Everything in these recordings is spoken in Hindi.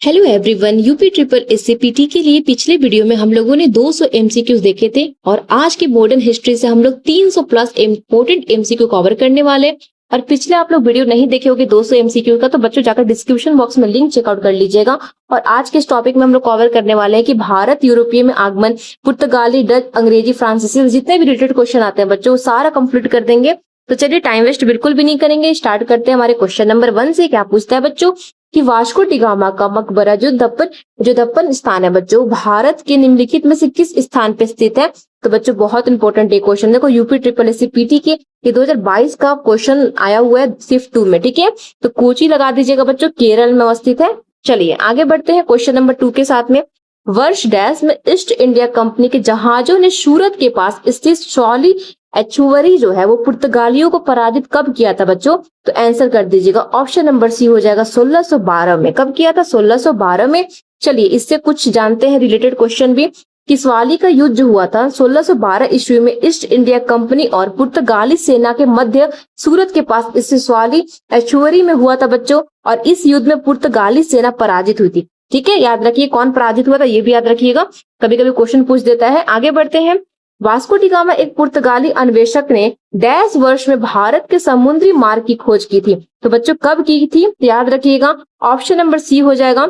हेलो एवरीवन, यूपी ट्रिपल एससीपीटी के लिए पिछले वीडियो में हम लोगों ने 200 एमसीक्यूज देखे थे और आज के मॉडर्न हिस्ट्री से हम लोग 300 प्लस इम्पोर्टेंट एमसीक्यू कवर करने वाले। और पिछले आप लोग वीडियो नहीं देखे होगे 200 एमसीक्यू का, तो बच्चों जाकर डिस्क्रिप्शन बॉक्स में लिंक चेकआउट कर लीजिएगा। और आज के इस टॉपिक में हम लोग कवर करने वाले हैं कि भारत यूरोपीय में आगमन, पुर्तगाली, डच, अंग्रेजी, फ्रांसीसी, जितने भी रिलेटेड क्वेश्चन आते हैं बच्चों सारा कंप्लीट कर देंगे। तो चलिए टाइम वेस्ट बिल्कुल भी नहीं करेंगे, स्टार्ट करते हैं हमारे क्वेश्चन नंबर 1 से। क्या पूछता है बच्चों कि वास्को डी गामा का मकबरा जो दप्पन स्थान है बच्चों, भारत के निम्नलिखित में से किस स्थान पे स्थित है? तो बच्चों बहुत इंपॉर्टेंट ये क्वेश्चन, देखो यूपी ट्रिपल एससी पीटी के ये 2022 का क्वेश्चन आया हुआ है शिफ्ट 2 में, ठीक है। तो कोची लगा दीजिएगा बच्चों, केरल में अवस्थित है। चलिए आगे बढ़ते हैं क्वेश्चन नंबर 2 के साथ में। वर्ष डैश में ईस्ट इंडिया कंपनी के जहाजों ने सूरत के पास स्थित शौली एचुवरी जो है वो पुर्तगालियों को पराजित कब किया था बच्चों? तो आंसर कर दीजिएगा, ऑप्शन नंबर सी हो जाएगा 1612 में। कब किया था? 1612 में। चलिए इससे कुछ जानते हैं रिलेटेड क्वेश्चन भी। किसवाली का युद्ध जो हुआ था 1612 ईस्वी में ईस्ट इंडिया कंपनी और पुर्तगाली सेना के मध्य सूरत के पास स्थित शौली एचुवरी में हुआ था बच्चों। और इस युद्ध में पुर्तगाली सेना पराजित हुई थी, ठीक है। याद रखिए कौन पराजित हुआ था, ये भी याद रखिएगा, कभी कभी क्वेश्चन पूछ देता है। आगे बढ़ते हैं। वास्को डी गामा एक पुर्तगाली अन्वेषक ने डैश वर्ष में भारत के समुद्री मार्ग की खोज की थी। तो बच्चों कब की थी? तो याद रखिएगा ऑप्शन नंबर सी हो जाएगा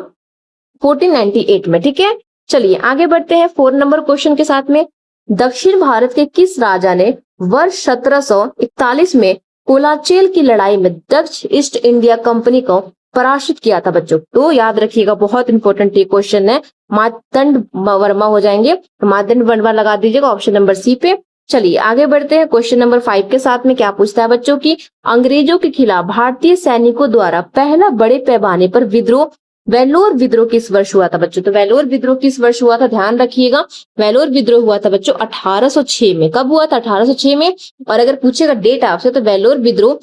1498 में, ठीक है। चलिए आगे बढ़ते हैं 4 नंबर क्वेश्चन के साथ में। दक्षिण भारत के किस राजा ने वर्ष 1741 में कोलाचेल की लड़ाई में डच ईस्ट इंडिया कंपनी को पराजित किया था बच्चों? तो याद रखिएगा बहुत इंपॉर्टेंट ये क्वेश्चन है, मार्तंड वर्मा हो जाएंगे। तो मार्तंड वर्मा लगा दीजिएगा ऑप्शन नंबर सी पे। चलिए आगे बढ़ते हैं क्वेश्चन नंबर 5 के साथ में। क्या पूछता है बच्चों की अंग्रेजों के खिलाफ भारतीय सैनिकों द्वारा पहला बड़े पैमाने पर विद्रोह वेल्लोर विद्रोह किस वर्ष हुआ था बच्चों? तो वेल्लोर विद्रोह किस वर्ष हुआ था? ध्यान रखिएगा वेल्लोर विद्रोह हुआ था बच्चों 1806 में। कब हुआ था? 1806 में। और अगर पूछेगा डेट आपसे तो वेल्लोर विद्रोह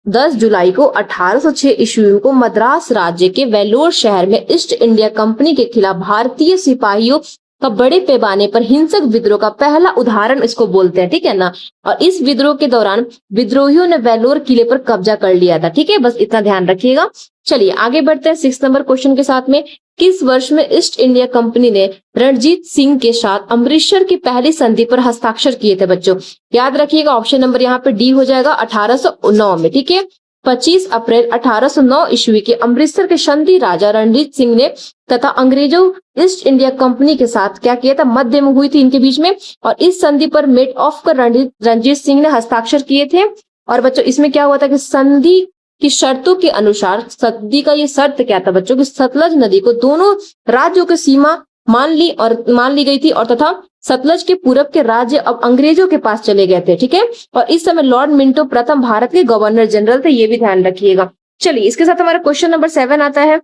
10 जुलाई को 1806 ईस्वी को मद्रास राज्य के वेल्लोर शहर में ईस्ट इंडिया कंपनी के खिलाफ भारतीय सिपाहियों का बड़े पैमाने पर हिंसक विद्रोह का पहला उदाहरण इसको बोलते हैं, ठीक है ना। और इस विद्रोह के दौरान विद्रोहियों ने वेल्लोर किले पर कब्जा कर लिया था, ठीक है, बस इतना ध्यान रखिएगा। चलिए आगे बढ़ते हैं 6 नंबर क्वेश्चन के साथ में। किस वर्ष में ईस्ट इंडिया कंपनी ने रणजीत सिंह के साथ अमृतसर की पहली संधि पर हस्ताक्षर किए थे बच्चों? याद रखिएगा ऑप्शन नंबर यहाँ पे डी हो जाएगा 1809 में, ठीक है। 25 अप्रैल 1809 ईस्वी के अमृतसर के संधि राजा रणजीत सिंह ने तथा अंग्रेजों ईस्ट इंडिया कंपनी के साथ क्या किया था? मध्य में हुई थी इनके बीच में। और इस संधि पर मेट ऑफ कर रणजीत सिंह ने हस्ताक्षर किए थे। और बच्चों इसमें क्या हुआ था कि संधि की शर्तों के अनुसार, संधि का ये शर्त क्या था बच्चों कि सतलज नदी को दोनों राज्यों की सीमा मान ली गई थी और तथा सतलज के पूरब के राज्य अब अंग्रेजों के पास चले गए थे, ठीक है। और इस समय लॉर्ड मिंटो प्रथम भारत के गवर्नर जनरल थे, ये भी ध्यान रखिएगा। चलिए इसके साथ हमारा क्वेश्चन नंबर 7 आता है।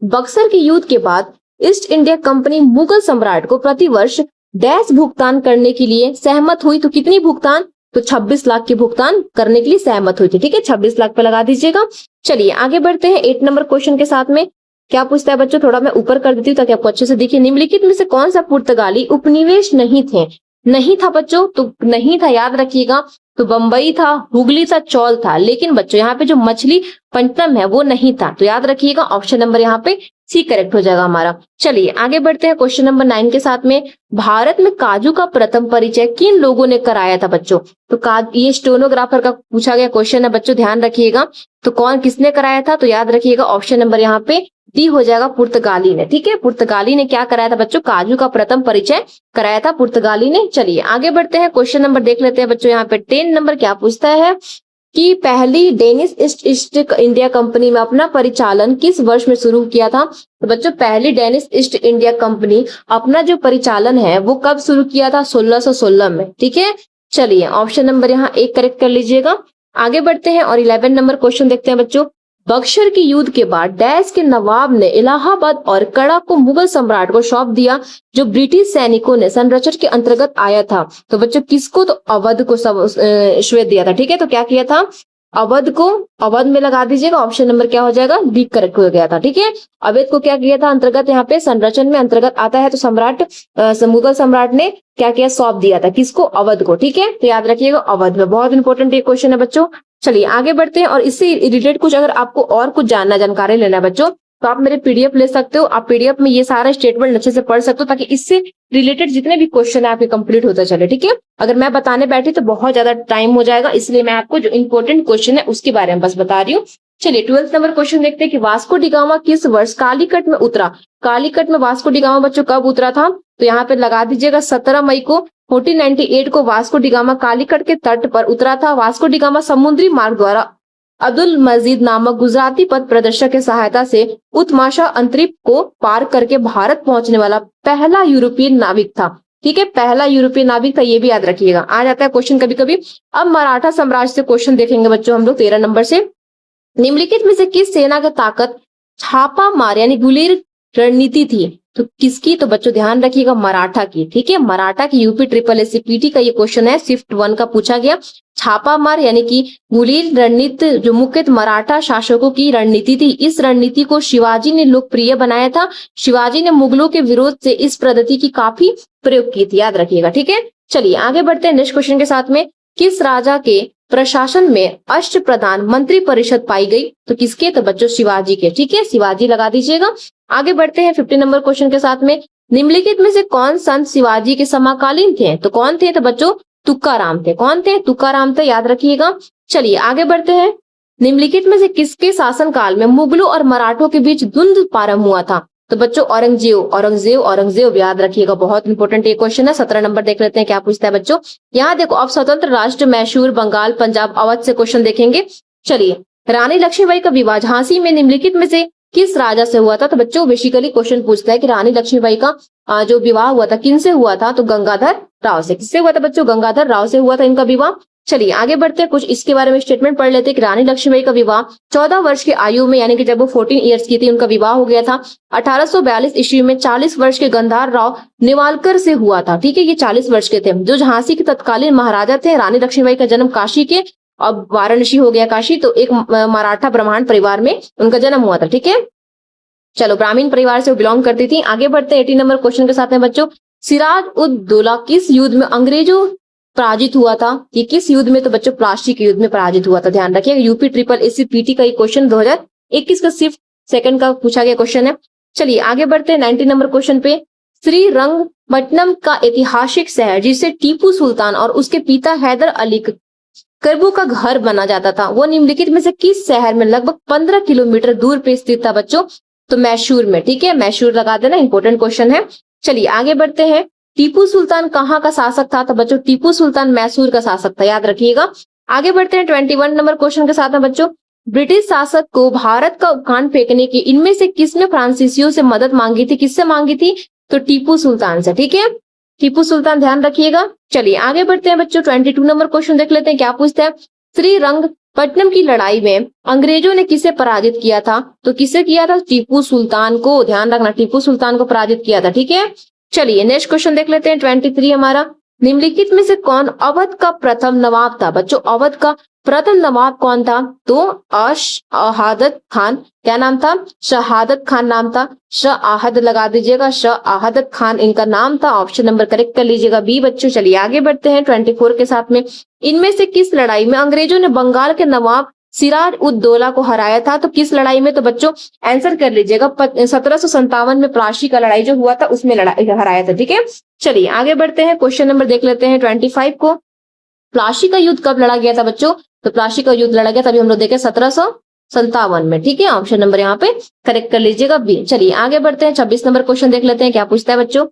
बक्सर के युद्ध के बाद ईस्ट इंडिया कंपनी मुगल सम्राट को प्रतिवर्ष डैश भुगतान करने के लिए सहमत हुई। तो कितनी भुगतान? तो 26 लाख के भुगतान करने के लिए सहमत हुई थी, ठीक है। 26 लाख पे लगा दीजिएगा। चलिए आगे बढ़ते हैं 8 नंबर क्वेश्चन के साथ में। क्या पूछता है बच्चों, थोड़ा मैं ऊपर कर देती हूँ ताकि आपको अच्छे से दिखे। निम्नलिखित में से कौन सा पुर्तगाली उपनिवेश नहीं था बच्चों? तो नहीं था, याद रखिएगा। तो बंबई था, हुगली था, चौल था। लेकिन बच्चों यहाँ पे जो मछलीपट्टनम है वो नहीं था। तो याद रखिएगा ऑप्शन नंबर यहाँ पे सी करेक्ट हो जाएगा हमारा। चलिए आगे बढ़ते हैं क्वेश्चन नंबर 9 के साथ में। भारत में काजू का प्रथम परिचय किन लोगों ने कराया था बच्चों? तो ये स्टेनोग्राफर का पूछा गया क्वेश्चन है बच्चों, ध्यान रखिएगा। तो कौन किसने कराया था? तो याद रखिएगा ऑप्शन नंबर यहाँ पे डी हो जाएगा, पुर्तगाली ने, ठीक है। पुर्तगाली ने क्या कराया था बच्चों? काजू का प्रथम परिचय कराया था पुर्तगाली ने। चलिए आगे बढ़ते हैं, क्वेश्चन नंबर देख लेते हैं बच्चों। यहाँ पे 10 नंबर क्या पूछता है कि पहली डेनिश ईस्ट इंडिया कंपनी में अपना परिचालन किस वर्ष में शुरू किया था? तो बच्चों पहली डेनिश ईस्ट इंडिया कंपनी अपना जो परिचालन है वो कब शुरू किया था? 1616 में, ठीक है। चलिए ऑप्शन नंबर यहाँ 1 करेक्ट कर लीजिएगा। आगे बढ़ते हैं और 11 नंबर क्वेश्चन देखते हैं बच्चों। बक्सर के युद्ध के बाद डैश के नवाब ने इलाहाबाद और कड़ा को मुगल सम्राट को सौंप दिया, जो ब्रिटिश सैनिकों ने संरक्षण के अंतर्गत आया था। तो बच्चों किसको? तो अवध को श्वेत दिया था, ठीक है। तो क्या किया था? अवध को, अवध में लगा दीजिएगा, ऑप्शन नंबर क्या हो जाएगा? डी करेक्ट हो गया था, ठीक है। अवध को क्या किया था? अंतर्गत यहाँ पे संरक्षण में अंतर्गत आता है। तो मुगल सम्राट ने क्या किया? सौंप दिया था किसको? अवध को, ठीक है। तो याद रखिएगा अवध में, बहुत इंपॉर्टेंट ये क्वेश्चन है बच्चों। चलिए आगे बढ़ते हैं और इससे रिलेटेड कुछ अगर आपको और कुछ जानकारी लेना है बच्चों तो आप मेरे पीडीएफ ले सकते हो। आप पीडीएफ में ये सारा स्टेटमेंट अच्छे से पढ़ सकते हो ताकि इससे रिलेटेड जितने भी क्वेश्चन है आपके कंप्लीट होता चले, ठीक है। अगर मैं बताने बैठी तो बहुत ज्यादा टाइम हो जाएगा, इसलिए मैं आपको जो इंपॉर्टेंट क्वेश्चन है उसके बारे में बस बता रही हूँ। चलिए 12th नंबर क्वेश्चन देखते हैं कि वास्को डी गामा किस वर्ष कालीकट में उतरा। कालीकट में वास्को डी गामा बच्चों कब उतरा था, तो यहाँ पे लगा दीजिएगा 17 मई को 1498 को वास्को डी गामा कालीकट के तट पर उतरा था। वास्को डी गामा समुद्री मार्ग द्वारा अब्दुल मजीद नामक गुजराती पथ प्रदर्शक की सहायता से उत्तमाशा अंतरिक्ष को पार करके भारत पहुंचने वाला पहला यूरोपीय नाविक था, ठीक है। पहला यूरोपीय नाविक था, ये भी याद रखिएगा, आ जाता है क्वेश्चन कभी कभी। अब मराठा साम्राज्य से क्वेश्चन देखेंगे बच्चों हम लोग 13 नंबर से। निम्नलिखित में से किस सेना की ताकत छापा मार यानी गुलेर रणनीति थी, तो किसकी, तो बच्चों ध्यान रखिएगा मराठा की, ठीक है। मराठा की यूपी ट्रिपल एससी पीटी का ये क्वेश्चन है, शिफ्ट 1 का पूछा गया। छापा मार यानी कि गुलेर रणनीति जो मुख्यतः मराठा शासकों की रणनीति थी, इस रणनीति को शिवाजी ने लोकप्रिय बनाया था। शिवाजी ने मुगलों के विरोध से इस पद्धति की काफी प्रयोग की थी, याद रखिएगा, ठीक है। चलिए आगे बढ़ते हैं नेक्स्ट क्वेश्चन के साथ में। किस राजा के प्रशासन में अष्ट प्रधान मंत्री परिषद पाई गई, तो किसके, तो बच्चों शिवाजी के, ठीक है, शिवाजी लगा दीजिएगा। आगे बढ़ते हैं 15 नंबर क्वेश्चन के साथ में। निम्नलिखित में से कौन संत शिवाजी के समकालीन थे, तो कौन थे, तो बच्चों तुकाराम थे। कौन थे, तुकाराम थे, याद रखिएगा। चलिए आगे बढ़ते हैं। निम्नलिखित में से किसके शासनकाल में मुगलों और मराठों के बीच द्वंद्व प्रारंभ हुआ था, तो बच्चों औरंगजेब याद रखिएगा, बहुत इंपॉर्टेंट ये क्वेश्चन है। 17 नंबर देख लेते हैं क्या पूछता है बच्चों। यहाँ देखो अब स्वतंत्र राष्ट्र मैसूर, बंगाल, पंजाब, अवध से क्वेश्चन देखेंगे। चलिए रानी लक्ष्मीबाई का विवाह झांसी में निम्नलिखित में से किस राजा से हुआ था, तो बच्चों बेसिकली क्वेश्चन पूछता है कि रानी लक्ष्मीबाई का जो विवाह हुआ था किन से हुआ था, तो गंगाधर राव से। किससे हुआ था बच्चों, गंगाधर राव से हुआ था इनका विवाह। चलिए आगे बढ़ते हैं, कुछ इसके बारे में स्टेटमेंट पढ़ लेते हैं कि रानी लक्ष्मीबाई का विवाह 14 वर्ष की आयु में यानी कि जब वो 14 ईयर्स की थी उनका विवाह हो गया था। 1842 ईस्वी में 40 वर्ष के गंधार राव नेवालकर से हुआ था, ठीक है, ये 40 वर्ष के थे, जो झांसी के तत्कालीन महाराजा थे। रानी लक्ष्मीबाई का जन्म काशी के, अब वाराणसी हो गया काशी, तो एक मराठा ब्राह्मण परिवार में उनका जन्म हुआ था, ठीक है। चलो ब्राह्मण परिवार से बिलोंग करती थी। आगे बढ़ते हैं 18 नंबर क्वेश्चन के साथ में बच्चों। सिराज उद दौला किस युद्ध में अंग्रेजों पराजित हुआ था, ये किस युद्ध में, तो बच्चों प्लासी के युद्ध में पराजित हुआ था, ध्यान रखिएगा। यूपी ट्रिपल एससी पीटी का ये क्वेश्चन 2021 का शिफ्ट 2 का पूछा गया क्वेश्चन है। चलिए आगे बढ़ते हैं 19 नंबर क्वेश्चन पे। श्रीरंगपट्टनम का ऐतिहासिक शहर जिसे टीपू सुल्तान और उसके पिता हैदर अली करबू का घर बना जाता था, वो निम्नलिखित में से किस शहर में लगभग 15 किलोमीटर दूर पे स्थित था बच्चों, तो मैसूर में, ठीक है, मैसूर लगा देना, इंपॉर्टेंट क्वेश्चन है। चलिए आगे बढ़ते हैं। टीपू सुल्तान कहाँ का शासक था, तो बच्चों टीपू सुल्तान मैसूर का शासक था, याद रखिएगा। आगे बढ़ते हैं 21 नंबर क्वेश्चन के साथ में बच्चों। ब्रिटिश शासक को भारत का उपखंड फेंकने की इनमें से किसने फ्रांसीसियों से मदद मांगी थी, किससे मांगी थी, तो टीपू सुल्तान से, ठीक है, टीपू सुल्तान, ध्यान रखिएगा। चलिए आगे बढ़ते हैं बच्चों 22 नंबर क्वेश्चन देख लेते हैं क्या पूछता है। श्रीरंगपट्टनम की लड़ाई में अंग्रेजों ने किसे पराजित किया था, तो किसे किया था, टीपू सुल्तान को, ध्यान रखना, टीपू सुल्तान को पराजित किया था, ठीक है। चलिए नेक्स्ट क्वेश्चन देख लेते हैं 23 हमारा। निम्नलिखित में से कौन अवध का प्रथम नवाब था, बच्चों अवध का प्रथम नवाब कौन था, तो शहादत खान, क्या नाम था, शहादत खान नाम था, शहादत लगा दीजिएगा, शहादत खान इनका नाम था। ऑप्शन नंबर करेक्ट कर लीजिएगा बी बच्चों। चलिए आगे बढ़ते हैं 24 के साथ में। इनमें से किस लड़ाई में अंग्रेजों ने बंगाल के नवाब सिराज उद दौला को हराया था, तो किस लड़ाई में, तो बच्चों आंसर कर लीजिएगा 1757 में प्लासी का लड़ाई जो हुआ था उसमें लड़ाई हराया था, ठीक है। चलिए आगे बढ़ते हैं, क्वेश्चन नंबर देख लेते हैं 25 को। प्लासी का युद्ध कब लड़ा गया था बच्चों, तो प्लासी का युद्ध लड़ा गया तभी हम लोग देखे 1757 में, ठीक है, ऑप्शन नंबर यहाँ पे करेक्ट कर लीजिएगा बी। चलिए आगे बढ़ते हैं 26 नंबर क्वेश्चन देख लेते हैं क्या पूछता है बच्चों।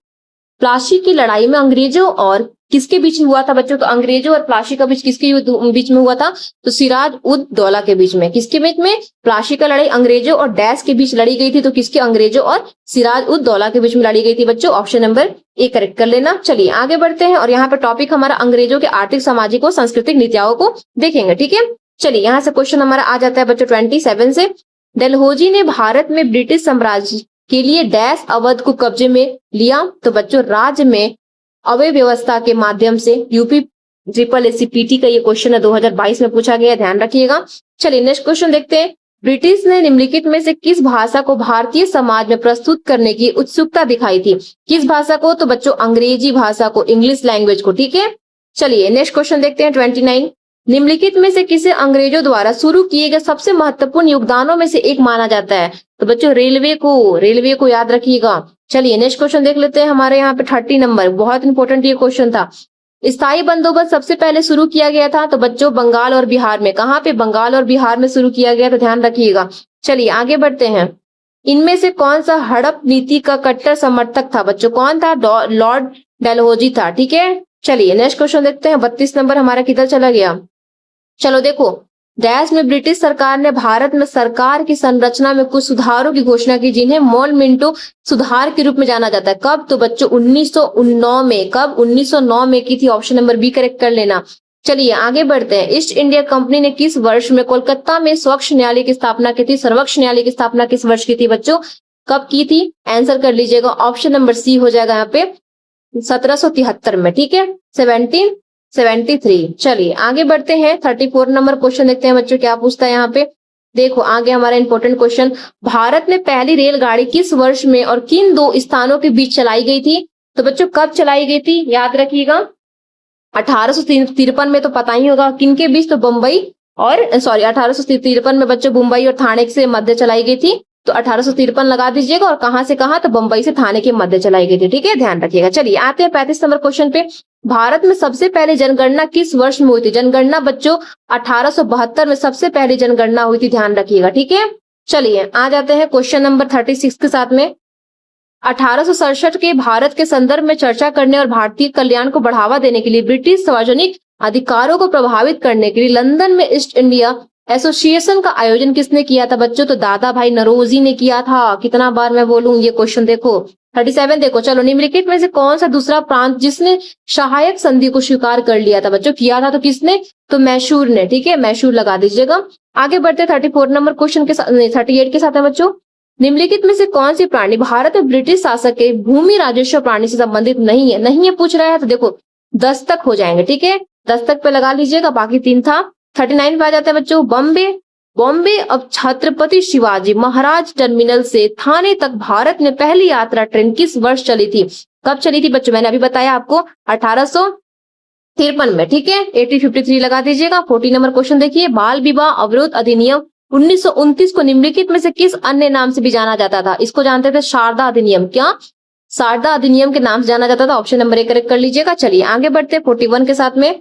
प्लासी की लड़ाई में अंग्रेजों और किसके बीच में हुआ था बच्चों, तो अंग्रेजों और प्लासी का बीच किसके बीच में हुआ था, तो सिराज उद दौला के बीच में। किसके बीच में, प्लासी का लड़ाई अंग्रेजों और डैश के बीच लड़ी गई थी, तो किसके, अंग्रेजों और सिराज उद दौला के बीच में लड़ी गई थी बच्चों, ऑप्शन नंबर ए करेक्ट कर लेना। चलिए आगे बढ़ते हैं और यहाँ पे टॉपिक हमारा अंग्रेजों के आर्थिक, सामाजिक और सांस्कृतिक नीतियों को देखेंगे, ठीक है। चलिए यहाँ से क्वेश्चन हमारा आ जाता है बच्चों 27 से। डलहौजी ने भारत में ब्रिटिश साम्राज्य के लिए डैश अवध को कब्जे में लिया, तो बच्चों राज्य में अवय व्यवस्था के माध्यम से। यूपी ट्रिपल एससी पीटी का ये क्वेश्चन है 2022 में पूछा गया, ध्यान रखिएगा। चलिए नेक्स्ट क्वेश्चन देखते हैं। ब्रिटिश ने निम्नलिखित में से किस भाषा को भारतीय समाज में प्रस्तुत करने की उत्सुकता दिखाई थी, किस भाषा को, तो बच्चों अंग्रेजी भाषा को, इंग्लिश लैंग्वेज को, ठीक है। चलिए नेक्स्ट क्वेश्चन देखते हैं 29। निम्नलिखित में से किसे अंग्रेजों द्वारा शुरू किए गए सबसे महत्वपूर्ण योगदानों में से एक माना जाता है? तो बच्चों रेलवे को याद रखिएगा। चलिए नेक्स्ट क्वेश्चन देख लेते हैं। हमारे यहाँ पे 30 नंबर, बहुत इंपॉर्टेंट ये क्वेश्चन था। स्थायी बंदोबस्त सबसे पहले शुरू किया गया था? तो बच्चों बंगाल और बिहार में। कहाँ पे? बंगाल और बिहार में शुरू किया गया, तो ध्यान रखिएगा। चलिए आगे बढ़ते हैं। इनमें से कौन सा हड़प नीति का कट्टर समर्थक था? बच्चों कौन था? लॉर्ड डलहौजी था। ठीक है, चलिए नेक्स्ट क्वेश्चन देखते हैं। 32 नंबर हमारा किधर चला गया? चलो देखो, डैश में ब्रिटिश सरकार ने भारत में सरकार की संरचना में कुछ सुधारों की घोषणा की, जिन्हें मॉल मिंटो सुधार के रूप में जाना जाता है। कब? तो बच्चों 1909 में। कब? 1909 में की थी। ऑप्शन नंबर बी करेक्ट कर लेना। चलिए आगे बढ़ते हैं। ईस्ट इंडिया कंपनी ने किस वर्ष में कोलकाता में स्वच्छ न्यायालय की स्थापना की थी? सर्वोच्च न्यायालय की स्थापना किस वर्ष की थी बच्चों? कब की थी? आंसर कर लीजिएगा। ऑप्शन नंबर सी हो जाएगा यहाँ पे 1773 में। ठीक है, 1773। चलिए आगे बढ़ते हैं। 34 नंबर क्वेश्चन देखते हैं बच्चों क्या पूछता है यहाँ पे। देखो आगे हमारा इंपॉर्टेंट क्वेश्चन, भारत में पहली रेलगाड़ी किस वर्ष में और किन दो स्थानों के बीच चलाई गई थी? तो बच्चों कब चलाई गई थी? याद रखिएगा 1853 में, तो पता ही होगा किन के बीच, तो बम्बई और 1853 में बच्चों मुंबई और थाने से मध्य चलाई गई थी। तो 1853 लगा दीजिएगा। और कहां से कहां? तो बंबई से थाने के मध्य चलाई गई थी। ठीक है, ध्यान रखिएगा। चलिए आते हैं 35 नंबर क्वेश्चन पे। भारत में सबसे पहले जनगणना किस वर्ष में हुई थी? जनगणना बच्चों 1872 में सबसे पहली जनगणना हुई थी, ध्यान रखिएगा। ठीक है, चलिए आ जाते हैं क्वेश्चन नंबर 36 के साथ में। 1867 के भारत के संदर्भ में चर्चा करने और भारतीय कल्याण को बढ़ावा देने के लिए ब्रिटिश सार्वजनिक अधिकारों को प्रभावित करने के लिए लंदन में ईस्ट इंडिया एसोसिएशन का आयोजन किसने किया था बच्चों? तो दादा भाई नौरोजी ने किया था। कितना बार मैं बोलूं ये क्वेश्चन। देखो 37 देखो, चलो निम्नलिखित में से कौन सा दूसरा प्रांत जिसने सहायक संधि को स्वीकार कर लिया था बच्चों? किया था तो किसने? तो मैसूर ने। ठीक है, मैसूर लगा दीजिएगा। आगे बढ़ते 34 नंबर क्वेश्चन के साथ, 38 के साथ है बच्चों। निम्नलिखित में से कौन सी प्राणी भारत में ब्रिटिश शासक के भूमि राजस्व प्राणी से संबंधित नहीं है? नहीं है पूछ रहा है तो देखो दस्तक हो जाएंगे। ठीक है, दस्तक पे लगा लीजिएगा। बाकी 3 था। 39 पे आ जाते हैं बच्चों। बॉम्बे अब छत्रपति शिवाजी महाराज टर्मिनल से थाने तक भारत में पहली यात्रा ट्रेन किस वर्ष चली थी? कब चली थी बच्चों? मैंने अभी बताया आपको 1853 में। ठीक है, 1853 लगा दीजिएगा। 40 नंबर क्वेश्चन देखिए। बाल विवाह अवरोध अधिनियम 1929 को निम्नलिखित में से किस अन्य नाम से भी जाना जाता था? इसको जानते थे शारदा अधिनियम। क्या? शारदा अधिनियम के नाम से जाना जाता था। ऑप्शन नंबर 1 करेक्ट कर लीजिएगा। चलिए आगे बढ़ते 41 के साथ में।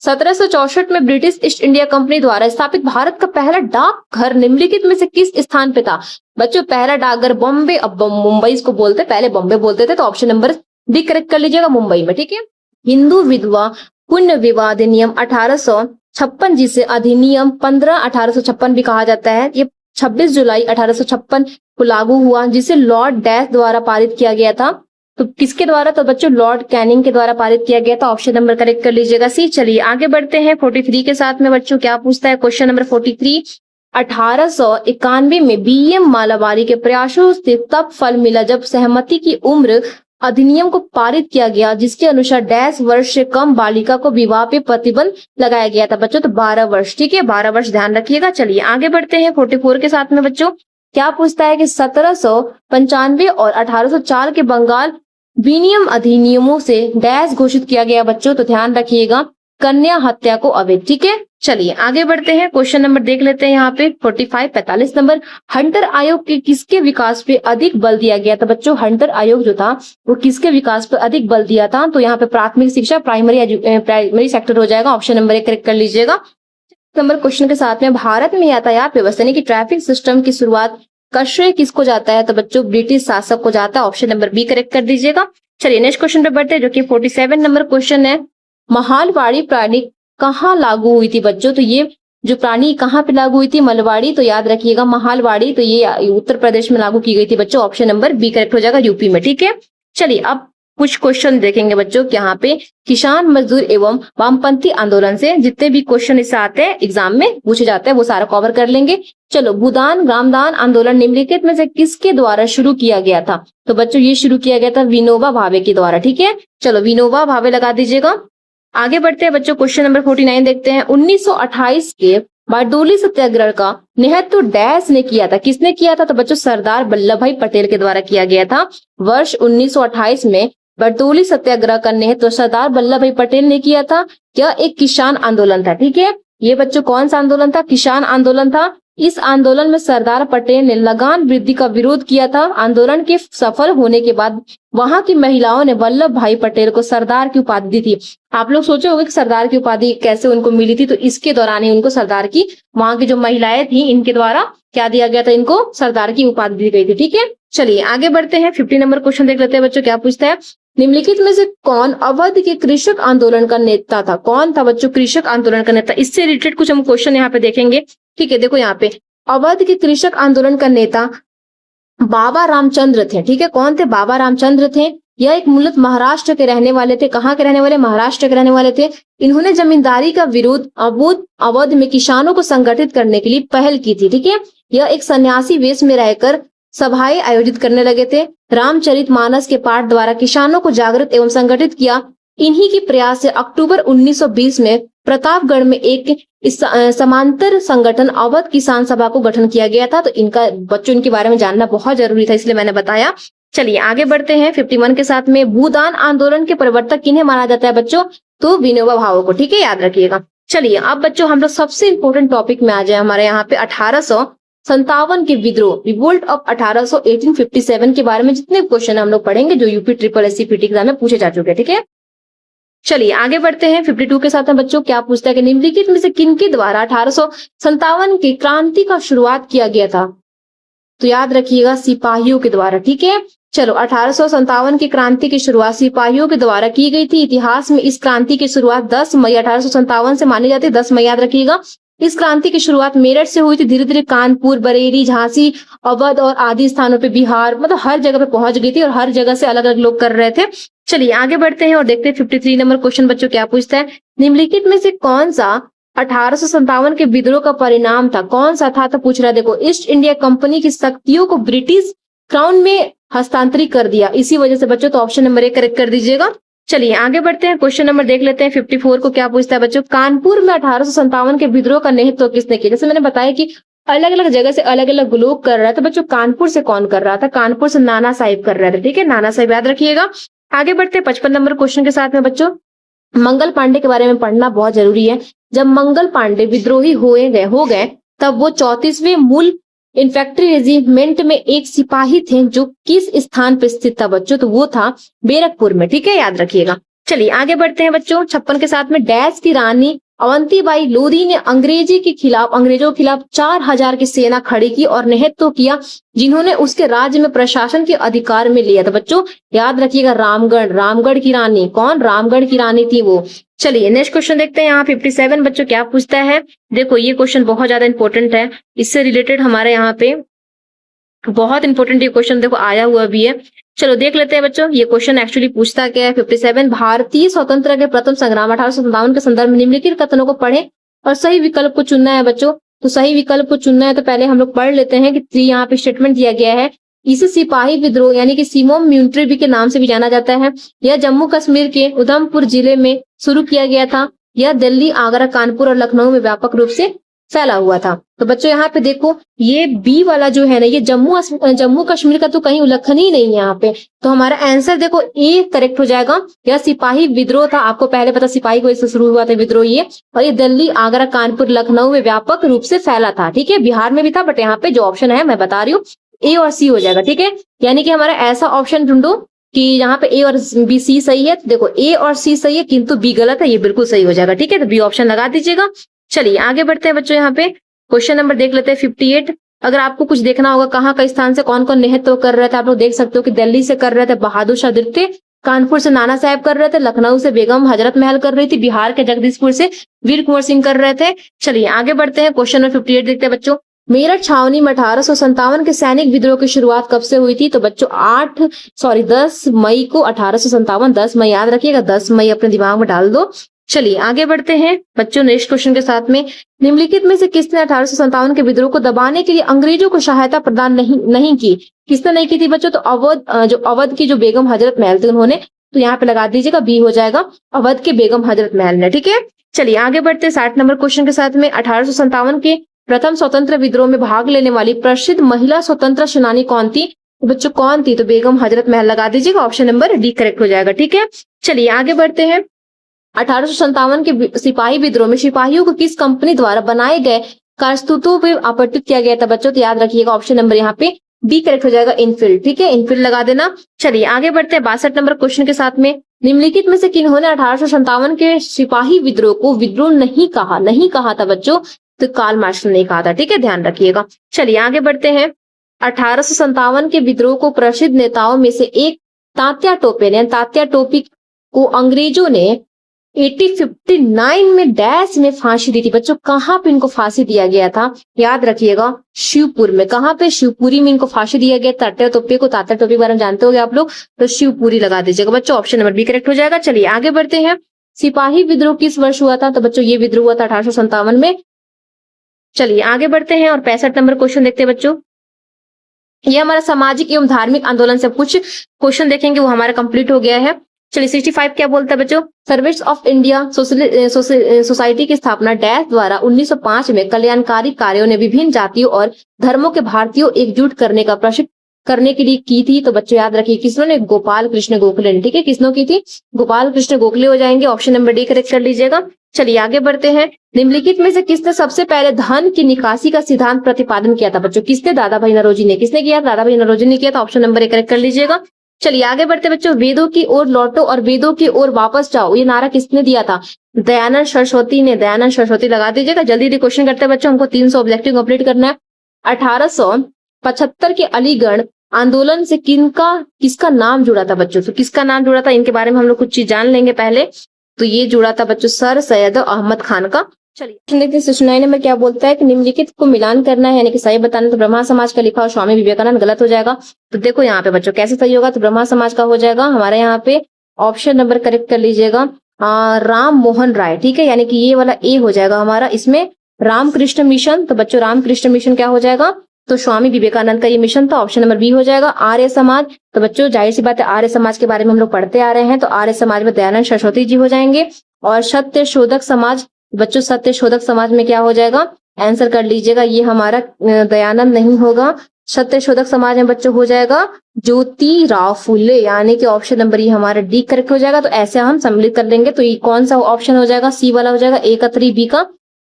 1764 में ब्रिटिश ईस्ट इंडिया कंपनी द्वारा स्थापित भारत का पहला डाकघर निम्नलिखित में से किस स्थान पे था? बच्चों पहला डाकघर बॉम्बे, अब मुंबई इसको बोलते, पहले बॉम्बे बोलते थे, तो ऑप्शन नंबर डी करेक्ट कर लीजिएगा, मुंबई में। ठीक है, हिंदू विधवा पुण्य विवाह अधिनियम 1856 जिसे अधिनियम 15 1856 भी कहा जाता है, ये 26 जुलाई 1856 को लागू हुआ, जिसे लॉर्ड डैश द्वारा पारित किया गया था। तो किसके द्वारा? तो बच्चों लॉर्ड कैनिंग के द्वारा पारित किया गया था। ऑप्शन नंबर करेक्ट कर लीजिएगा सी। चलिए आगे बढ़ते हैं 43 के साथ में बच्चों क्या पूछता है क्वेश्चन नंबर 43। 1891 में बीएम मालाबारी के प्रयासों से तब फल मिला जब सहमति की उम्र अधिनियम को पारित किया गया, जिसके अनुसार डैश वर्ष से कम बालिका को विवाह पे प्रतिबंध लगाया गया था बच्चों। तो 12 वर्ष। ठीक है, 12 वर्ष ध्यान रखिएगा। चलिए आगे बढ़ते हैं 44 के साथ में बच्चों क्या पूछता है कि 1795 और 1804 के बंगाल विनियम अधिनियमों से डैश घोषित किया गया बच्चों। तो ध्यान रखिएगा कन्या हत्या को अवैध। ठीक है, चलिए आगे बढ़ते हैं। क्वेश्चन नंबर देख लेते हैं यहाँ पे 45 नंबर। हंटर आयोग के किसके विकास पे अधिक बल दिया गया था बच्चों? हंटर आयोग जो था वो किसके विकास पे अधिक बल दिया था? तो यहाँ पे प्राथमिक शिक्षा, प्राइमरी सेक्टर हो जाएगा। ऑप्शन नंबर 1 करेक्ट कर लीजिएगा। नंबर क्वेश्चन के साथ में भारत में यातायात व्यवस्था यानी कि ट्रैफिक सिस्टम की शुरुआत का श्रेय किसको जाता है? तो बच्चों ब्रिटिश शासक को जाता है। ऑप्शन नंबर बी करेक्ट कर दीजिएगा। चलिए नेक्स्ट क्वेश्चन पे बढ़ते हैं जो कि 47 नंबर क्वेश्चन है। महालवाड़ी प्राणी कहाँ लागू हुई थी बच्चों? तो ये जो प्राणी कहाँ पे लागू हुई थी? मलवाड़ी। तो याद रखिएगा महालवाड़ी, तो ये उत्तर प्रदेश में लागू की गई थी बच्चों। ऑप्शन नंबर बी करेक्ट हो जाएगा, यूपी में। ठीक है, चलिए अब कुछ क्वेश्चन देखेंगे बच्चों यहाँ पे किसान मजदूर एवं वामपंथी आंदोलन से जितने भी क्वेश्चन इससे आते हैं एग्जाम में पूछे जाते हैं वो सारा कवर कर लेंगे। चलो, भूदान ग्रामदान आंदोलन निम्नलिखित में से किसके द्वारा शुरू किया गया था? तो बच्चों ये शुरू किया गया था विनोबा भावे के द्वारा। ठीक है, चलो विनोबा भावे लगा दीजिएगा। आगे बढ़ते हैं बच्चों क्वेश्चन नंबर 49 देखते हैं। 1928 के बारडोली सत्याग्रह का नेतृत्व डैश ने किया था? किसने किया था? तो बच्चों सरदार वल्लभ भाई पटेल के द्वारा किया गया था। वर्ष 1928 में बारडोली सत्याग्रह का नेतृत्व सरदार वल्लभ भाई पटेल ने किया था। यह एक किसान आंदोलन था। ठीक है, ये बच्चों कौन सा आंदोलन था? किसान आंदोलन था। इस आंदोलन में सरदार पटेल ने लगान वृद्धि का विरोध किया था। आंदोलन के सफल होने के बाद वहां की महिलाओं ने वल्लभ भाई पटेल को सरदार की उपाधि दी थी। आप लोग सोचे होंगे कि सरदार की उपाधि कैसे उनको मिली थी, तो इसके दौरान ही उनको सरदार की, वहां की जो महिलाएं थी इनके द्वारा क्या दिया गया था, इनको सरदार की उपाधि दी गई थी। ठीक है, चलिए आगे बढ़ते हैं। 50 नंबर क्वेश्चन देख लेते हैं बच्चों, क्या पूछता है? निम्नलिखित में से कौन अवध के कृषक आंदोलन का नेता था? कौन था बच्चों कृषक आंदोलन का नेता? इससे रिलेटेड कुछ हम क्वेश्चन यहाँ पे देखेंगे। ठीक है, देखो यहाँ पे अवध के कृषक आंदोलन का नेता बाबा रामचंद्र थे। ठीक है, कौन थे? बाबा रामचंद्र थे। यह एक मूलतः महाराष्ट्र के रहने वाले थे। कहाँ के रहने वाले? महाराष्ट्र के रहने वाले थे। इन्होंने जमींदारी का विरोध अवध में किसानों को संगठित करने के लिए पहल की थी। ठीक है, यह एक सन्यासी वेश में रहकर सभाएं आयोजित करने लगे थे। रामचरितमानस के पाठ द्वारा किसानों को जागृत एवं संगठित किया। इन्हीं की प्रयास से अक्टूबर 1920 में प्रतापगढ़ में एक समांतर संगठन अवध किसान सभा को गठन किया गया था। तो इनका बच्चों इनके बारे में जानना बहुत जरूरी था, इसलिए मैंने बताया। चलिए आगे बढ़ते हैं 51 के साथ में। भूदान आंदोलन के प्रवर्तक किन्हें माना जाता है बच्चों? तो विनोबा भावे को। ठीक है, याद रखिएगा। चलिए अब बच्चों हम लोग सबसे इंपॉर्टेंट टॉपिक में आ जाए। हमारे यहाँ पे 1857 के विद्रोह, रिवोल्ट ऑफ 1857 के बारे में जितने क्वेश्चन हम लोग पढ़ेंगे जो UP triple SC PT exam में पूछे जा चुके हैं। ठीक है, चलिए आगे बढ़ते हैं। 52 के साथ में बच्चों क्या पूछता है कि निम्नलिखित में से किनके द्वारा 1857 की क्रांति का शुरुआत किया गया था? तो याद रखिएगा सिपाहियों के द्वारा। ठीक है, चलो 1857 की क्रांति की शुरुआत सिपाहियों के द्वारा की गई थी। इतिहास में इस क्रांति की शुरुआत 10 मई 1857 से मानी जाती है। 10 मई याद रखिएगा। इस क्रांति की शुरुआत मेरठ से हुई थी। धीरे धीरे कानपुर, बरेली, झांसी, अवध और आदि स्थानों पे, बिहार, मतलब हर जगह पे पहुंच गई थी और हर जगह से अलग अलग लोग कर रहे थे। चलिए आगे बढ़ते हैं और देखते हैं 53 नंबर क्वेश्चन बच्चों क्या पूछता है। निम्नलिखित में से कौन सा 1857 के विद्रोह का परिणाम था? कौन सा था? तो पूछ रहा है, देखो ईस्ट इंडिया कंपनी की शक्तियों को ब्रिटिश क्राउन में हस्तांतरित कर दिया। इसी वजह से बच्चों तो ऑप्शन नंबर 1 करेक्ट कर दीजिएगा। चलिए आगे बढ़ते हैं। क्वेश्चन नंबर देख लेते हैं 54 को क्या पूछता है बच्चों। कानपुर में 1857 के विद्रोह का नेतृत्व किसने किया? जैसे मैंने बताया कि अलग अलग जगह से अलग अलग लोग कर रहा था। बच्चों कानपुर से कौन कर रहा था? कानपुर से नाना साहिब कर रहे थे। ठीक है, नाना साहिब याद रखिएगा। आगे बढ़ते हैं 55 नंबर क्वेश्चन के साथ में बच्चों। मंगल पांडे के बारे में पढ़ना बहुत जरूरी है। जब मंगल पांडे विद्रोही हो गए तब वो 34वें मूल इन्फेंट्री रेजिमेंट में एक सिपाही थे। जो किस स्थान पर स्थित था बच्चों? तो वो था बैरकपुर में। ठीक है, याद रखिएगा। चलिए आगे बढ़ते हैं बच्चों 56 के साथ में। डैश की रानी अवंतीबाई लोधी ने अंग्रेजों के खिलाफ 4000 की सेना खड़ी की और नेतृत्व किया, जिन्होंने उसके राज्य में प्रशासन के अधिकार में लिया था। बच्चों याद रखिएगा, रामगढ़ की रानी। कौन? रामगढ़ की रानी थी वो। चलिए नेक्स्ट क्वेश्चन देखते हैं। यहाँ 57 बच्चों क्या पूछता है। देखो ये क्वेश्चन बहुत ज्यादा इंपॉर्टेंट है। इससे रिलेटेड हमारे यहाँ पे बहुत इंपॉर्टेंट ये क्वेश्चन देखो आया हुआ भी है। चलो देख लेते हैं बच्चों ये क्वेश्चन एक्चुअली पूछता क्या है। 57 भारतीय स्वतंत्रता के प्रथम संग्राम 1857 के संदर्भ में निम्नलिखित कथनों को पढ़ें और सही विकल्प को चुनना है बच्चों। तो सही विकल्प को चुनना है तो पहले हम लोग पढ़ लेते हैं कि यहाँ पे स्टेटमेंट दिया गया है। इसे सिपाही विद्रोह यानी कि सिमोन म्यूनिट्री के नाम से भी जाना जाता है। यह जम्मू कश्मीर के उधमपुर जिले में शुरू किया गया था। यह दिल्ली, आगरा, कानपुर और लखनऊ में व्यापक रूप से फैला हुआ था। तो बच्चों यहाँ पे देखो ये बी वाला जो है ना, ये जम्मू कश्मीर का तो कहीं उल्लेखन ही नहीं है यहाँ पे। तो हमारा आंसर देखो ए करेक्ट हो जाएगा। यह सिपाही विद्रोह था। आपको पहले पता सिपाही को इससे शुरू हुआ था विद्रोह ये। और ये दिल्ली, आगरा, कानपुर, लखनऊ में व्यापक रूप से फैला था। ठीक है, बिहार में भी था बट यहाँ पे जो ऑप्शन है मैं बता रही हूँ ए और सी हो जाएगा। ठीक है, यानी कि हमारा ऐसा ऑप्शन ढूंढो कि यहाँ पे ए और बी सी सही है। तो देखो ए और सी सही है किंतु बी गलत है, ये बिल्कुल सही हो जाएगा। ठीक है, तो बी ऑप्शन लगा दीजिएगा। चलिए आगे बढ़ते हैं बच्चों। यहाँ पे क्वेश्चन नंबर देख लेते हैं 58। अगर आपको कुछ देखना होगा कहाँ का स्थान से कौन कौन नेतृत्व कर रहे थे, आप लोग देख सकते हो कि दिल्ली से कर रहे थे बहादुर शाह द्वितीय, कानपुर से नाना साहब कर रहे थे, लखनऊ से बेगम हजरत महल कर रही थी, बिहार के जगदीशपुर से वीर कुंवर सिंह कर रहे थे। चलिए आगे बढ़ते हैं। क्वेश्चन नंबर 58 देखते हैं बच्चों। मेरठ छावनी में 1857 के सैनिक विद्रोह की शुरुआत कब से हुई थी? तो बच्चों 10 मई को 1857। 10 मई याद रखिएगा, 10 मई अपने दिमाग में डाल दो। चलिए आगे बढ़ते हैं बच्चों नेक्स्ट क्वेश्चन के साथ में। निम्नलिखित में से किसने 1857 के विद्रोह को दबाने के लिए अंग्रेजों को सहायता प्रदान नहीं की? किसने नहीं की थी बच्चों? तो अवध की जो बेगम हजरत महल थे उन्होंने। तो यहाँ पे लगा दीजिएगा बी हो जाएगा, अवध के बेगम हजरत महल ने। ठीक है, चलिए आगे बढ़ते हैं 60 नंबर क्वेश्चन के साथ में। 1857 के प्रथम स्वतंत्र विद्रोह में भाग लेने वाली प्रसिद्ध महिला स्वतंत्र सेनानी कौन थी? तो बच्चों कौन थी? तो बेगम हजरत महल लगा दीजिएगा, ऑप्शन नंबर डी करेक्ट हो जाएगा। ठीक है, चलिए आगे बढ़ते हैं। 1857 के सिपाही विद्रोह में सिपाहियों को किस कंपनी द्वारा बनाए गए कारतूसों पे अपवर्तित किया गया था बच्चों? तो याद रखिएगा ऑप्शन नंबर यहाँ पे बी करेक्ट हो जाएगा, इनफील्ड। ठीक है, इनफील्ड लगा देना। चलिए आगे बढ़ते हैं 62 नंबर क्वेश्चन के साथ में। निम्नलिखित में से किन्होंने 1857 के सिपाही विद्रोह को विद्रोह नहीं कहा था बच्चों? तो कार्ल मार्शल ने कहा था। ठीक है, ध्यान रखिएगा। चलिए आगे बढ़ते हैं। 1857 के विद्रोह को प्रसिद्ध नेताओं में से एक तात्या टोपे ने, तात्या टोपी को अंग्रेजों ने 1859 में डैश में फांसी दी थी बच्चों। कहाँ पे इनको फांसी दिया गया था? याद रखिएगा, शिवपुर में। कहाँ पे? शिवपुरी में इनको फांसी दिया गया। तात्या टोपे को, तात्या टोपे के बारे में जानते होंगे आप लोग, तो शिवपुरी लगा दीजिएगा बच्चों। ऑप्शन नंबर बी करेक्ट हो जाएगा। चलिए आगे बढ़ते हैं। सिपाही विद्रोह किस वर्ष हुआ था? तो बच्चों ये विद्रोह हुआ था 1857 में। चलिए आगे बढ़ते हैं और 65 नंबर क्वेश्चन देखते हैं बच्चों। ये हमारा सामाजिक एवं धार्मिक आंदोलन से कुछ क्वेश्चन देखेंगे, वो हमारा कंप्लीट हो गया है। चलिए 65 क्या बोलता है बच्चों? सर्विस ऑफ इंडिया सोसाइटी की स्थापना डैश द्वारा 1905 में कल्याणकारी कार्यों ने विभिन्न जातियों और धर्मों के भारतीयों एकजुट करने का प्रशिक्षण करने के लिए की थी। तो बच्चों याद रखिए किसने? गोपाल कृष्ण गोखले ने। ठीक है, किसने की थी? गोपाल कृष्ण गोखले हो जाएंगे। ऑप्शन नंबर डी करेक्ट कर लीजिएगा। चलिए आगे बढ़ते हैं। निम्नलिखित में से किसने सबसे पहले धन की निकासी का सिद्धांत प्रतिपादन किया था बच्चों? किसने? दादा भाई नौरोजी ने। किसने किया? दादा भाई नौरोजी ने किया था। ऑप्शन नंबर ए करेक्ट कर लीजिएगा। चलिए आगे बढ़ते बच्चों। वेदों की ओर लौटो और वेदों की ओर वापस जाओ, ये नारा किसने दिया था? दयानंद सरस्वती ने। दयानंद सरस्वती लगा दीजिएगा। जल्दी क्वेश्चन करते हैं बच्चों, हमको 300 ऑब्जेक्टिव कंप्लीट करना है। 1875 के अलीगढ़ आंदोलन से किसका नाम जुड़ा था बच्चों? तो किसका नाम जुड़ा था, इनके बारे में हम लोग कुछ चीज जान लेंगे पहले। तो ये जुड़ा था बच्चों सर सैयद अहमद खान का। चलिए देखते हैं 69 नंबर क्या बोलता है कि निम्नलिखित को मिलान करना है, यानी कि सही बताना। तो ब्रह्मा समाज का लिखा और स्वामी विवेकानंद गलत हो जाएगा। तो देखो यहाँ पे बच्चों कैसे सही होगा? तो ब्रह्मा समाज का हो जाएगा हमारा यहाँ पे ऑप्शन नंबर करेक्ट कर लीजिएगा, राम मोहन राय। ठीक है, यानी कि ये वाला ए हो जाएगा हमारा। इसमें रामकृष्ण मिशन, तो बच्चों रामकृष्ण मिशन क्या हो जाएगा? तो स्वामी विवेकानंद का ये मिशन था। ऑप्शन नंबर बी हो जाएगा। आर्य समाज, तो बच्चों जाहिर सी बात है आर्य समाज के बारे में हम लोग पढ़ते आ रहे हैं, तो आर्य समाज में दयानंद सरस्वती जी हो जाएंगे। और सत्य शोधक समाज, बच्चों सत्य शोधक समाज में क्या हो जाएगा? आंसर कर लीजिएगा, ये हमारा दयानंद नहीं होगा। सत्य शोधक समाज में बच्चों हो जाएगा ज्योति राव फुले, यानी कि ऑप्शन नंबर ये हमारा डी करेक्ट हो जाएगा। तो ऐसे हम सम्मिलित कर लेंगे। तो ये कौन सा ऑप्शन हो जाएगा? सी वाला हो जाएगा। ए का 3, बी का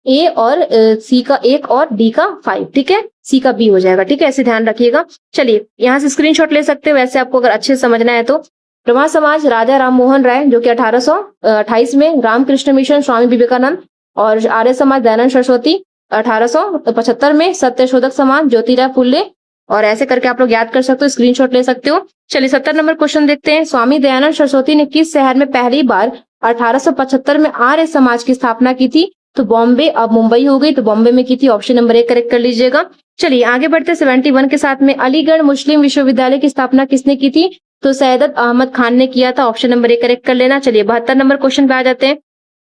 ए और सी का 1 और डी का 5। ठीक है, सी का बी हो जाएगा। ठीक है, ऐसे ध्यान रखिएगा। चलिए यहाँ से स्क्रीनशॉट ले सकते हो वैसे आपको अगर अच्छे से समझना है तो। ब्रह्मा समाज राजा राम मोहन राय जो कि 1828 में, रामकृष्ण मिशन स्वामी विवेकानंद, और आर्य समाज दयानंद सरस्वती 1875 में, सत्य शोधक समाज ज्योतिराव फुले, और ऐसे करके आप लोग याद कर सकते हो, स्क्रीनशॉट ले सकते हो। चलिए 70 नंबर क्वेश्चन देखते हैं। स्वामी दयानंद सरस्वती ने किस शहर में पहली बार 1875 में आर्य समाज की स्थापना की थी? तो बॉम्बे, अब मुंबई हो गई, तो बॉम्बे में की थी। ऑप्शन नंबर 1 करेक्ट कर लीजिएगा। चलिए आगे बढ़ते 71 के साथ में। अलीगढ़ मुस्लिम विश्वविद्यालय की स्थापना किसने की थी? तो सैयद अहमद खान ने किया था। ऑप्शन नंबर 1 करेक्ट कर लेना। चलिए 72 नंबर क्वेश्चन पे आ जाते हैं।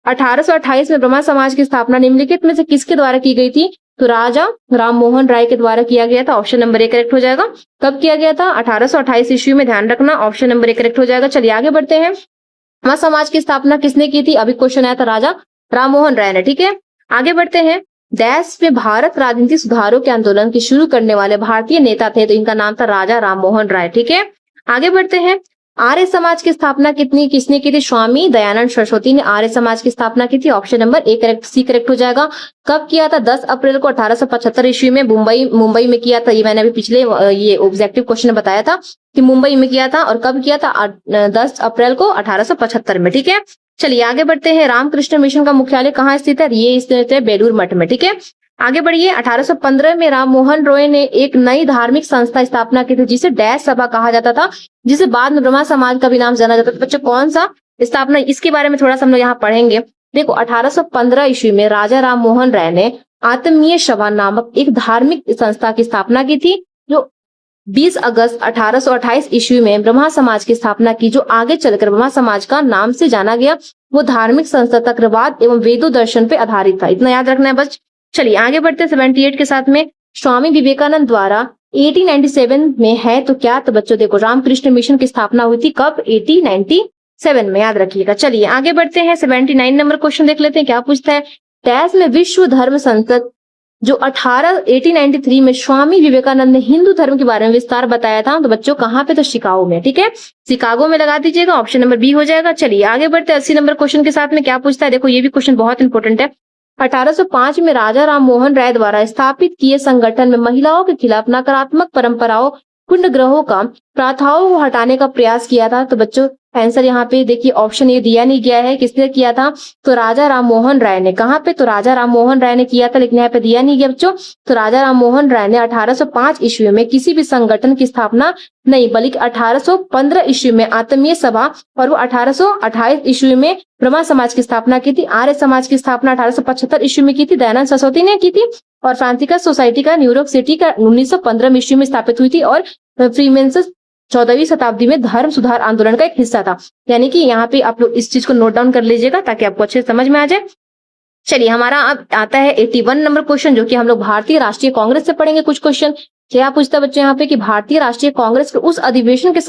1828 में ब्रह्मा समाज की स्थापना निम्नलिखित में से किसके द्वारा की गई थी? तो राजा राम मोहन राय के द्वारा किया गया था। ऑप्शन नंबर 1 करेक्ट हो जाएगा। कब किया गया था? 1828 ईस्वी में, ध्यान रखना। ऑप्शन नंबर 1 करेक्ट हो जाएगा। चलिए आगे बढ़ते हैं। ब्रह्मा समाज की स्थापना किसने की थी? अभी क्वेश्चन आया था, राजा राम मोहन राय ने। ठीक है, आगे बढ़ते हैं। देश में भारत राजनीतिक सुधारों के आंदोलन की शुरू करने वाले भारतीय नेता थे, तो इनका नाम था राजा राम मोहन राय। ठीक है, आगे बढ़ते हैं। आर्य समाज की स्थापना किसने की थी? स्वामी दयानंद सरस्वती ने आर्य समाज की स्थापना की थी। Option number 1 correct, C correct हो जाएगा। कब किया था? 10 अप्रैल को 1875 ईस्वी में मुंबई में किया था। ये मैंने अभी पिछले ये ऑब्जेक्टिव क्वेश्चन में बताया था कि मुंबई में किया था। और कब किया था? 10 अप्रैल को 1875 में। ठीक है, चलिए आगे बढ़ते हैं। रामकृष्ण मिशन का मुख्यालय कहाँ स्थित है? ये स्थित है बेलूर मठ में। ठीक है, आगे बढ़िए। 1815 में राम मोहन रॉय ने एक नई धार्मिक संस्था स्थापना की थी जिसे डैश सभा कहा जाता था, जिसे बाद में ब्रह्मा समाज का भी नाम जाना जाता था। बच्चों कौन सा स्थापना, इसके बारे में थोड़ा सा हम लोग यहाँ पढ़ेंगे। देखो 1815 ईस्वी में राजा राम मोहन राय ने आत्मीय सभा नामक एक धार्मिक संस्था की स्थापना की थी, जो 20 अगस्त 1828 ईस्वी में ब्रह्मा समाज की स्थापना की, जो आगे चलकर ब्रह्मा समाज का नाम से जाना गया। वो धार्मिक संस्था तर्कवाद एवं वेदो दर्शन पे आधारित था। इतना याद रखना है बस। चलिए आगे बढ़ते 78 के साथ में। स्वामी विवेकानंद द्वारा 1897 में है तो क्या? तो बच्चों देखो रामकृष्ण मिशन की स्थापना हुई थी कब? 1897 में, याद रखिएगा। चलिए आगे बढ़ते हैं। 79 नंबर क्वेश्चन देख लेते हैं क्या पूछता है। डैश में विश्व धर्म संसद जो 1893 में स्वामी विवेकानंद ने हिंदू धर्म के बारे में विस्तार बताया था, तो बच्चों कहाँ पे, तो शिकागो में। ठीक है, शिकागो में लगा दीजिएगा, ऑप्शन नंबर बी हो जाएगा। चलिए आगे बढ़ते 80 नंबर क्वेश्चन के साथ में। क्या पूछता है, देखो ये भी क्वेश्चन बहुत इंपॉर्टेंट है। 1805 में राजा राम मोहन राय द्वारा स्थापित किए संगठन में महिलाओं के खिलाफ नकारात्मक परंपराओं, कुंड ग्रहों का, प्रथाओं को हटाने का प्रयास किया था। तो बच्चों आंसर यहाँ पे देखिए ऑप्शन ये दिया नहीं गया है, किसने किया था, तो राजा राम मोहन राय ने। कहाँ पे, तो राजा राम मोहन राय ने किया था, लेकिन यहाँ पे दिया नहीं गया बच्चों। तो राजा राम मोहन राय ने 1805 ईस्वी में किसी भी संगठन की स्थापना नहीं, बल्कि 1815 ईस्वी में आत्मीय सभा और वो 1828 ईस्वी में ब्रह्मा समाज की स्थापना की थी। आर्य समाज की स्थापना 1875 ईस्वी में की थी, दयानंद सरस्वती ने की थी। और फ्रांसिकस सोसाइटी का न्यूयॉर्क सिटी का 1915 ईस्वी में स्थापित हुई थी। और फ्रीमेंस 14वीं शताब्दी में धर्म सुधार आंदोलन का एक हिस्सा था। यानी कि यहाँ पे आप लोग इस चीज को नोट डाउन कर लीजिएगा ताकि आपको अच्छे समझ में आ जाए। चलिए हमारा अब आता है 81 नंबर क्वेश्चन, जो कि हम लोग भारतीय राष्ट्रीय कांग्रेस से पढ़ेंगे कुछ क्वेश्चन। क्या पूछता है बच्चों यहाँ पे कि भारतीय राष्ट्रीय कांग्रेस के उस अधिवेशन के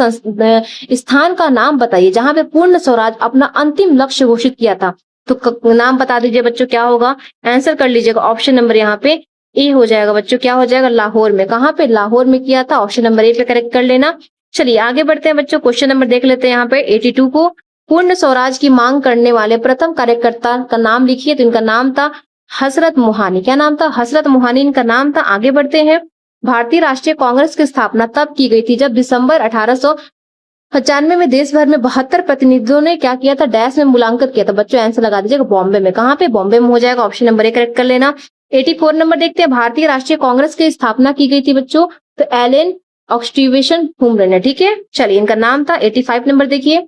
स्थान का नाम बताइए जहां पे पूर्ण स्वराज अपना अंतिम लक्ष्य घोषित किया था। तो नाम बता दीजिए बच्चों, क्या होगा, आंसर कर लीजिएगा। ऑप्शन नंबर यहाँ पे ए हो जाएगा बच्चों, क्या हो जाएगा, लाहौर में। कहाँ पे, लाहौर में किया था, ऑप्शन नंबर ए पे करेक्ट कर लेना। चलिए आगे बढ़ते हैं बच्चों, क्वेश्चन नंबर देख लेते हैं यहाँ पे 82 को। पूर्ण स्वराज की मांग करने वाले प्रथम कार्यकर्ता का नाम लिखिए। तो इनका नाम था हजरत मोहानी। क्या नाम था, हजरत मोहानी इनका नाम था। आगे बढ़ते हैं, भारतीय राष्ट्रीय कांग्रेस की स्थापना तब की गई थी जब दिसंबर 1895 में देश भर में 72 प्रतिनिधियों ने क्या किया था, डैश में मूल्यांकन किया था। बच्चों आंसर लगा दीजिएगा, बॉम्बे में। कहाँ पे, बॉम्बे में हो जाएगा, ऑप्शन नंबर ए करेक्ट कर लेना। 84 नंबर देखते हैं, भारतीय राष्ट्रीय कांग्रेस की स्थापना की गई थी बच्चों, तो एलन ऑक्सटिवेशन हुमरे ने। ठीक है, चलिए इनका नाम था। 85 नंबर देखिए,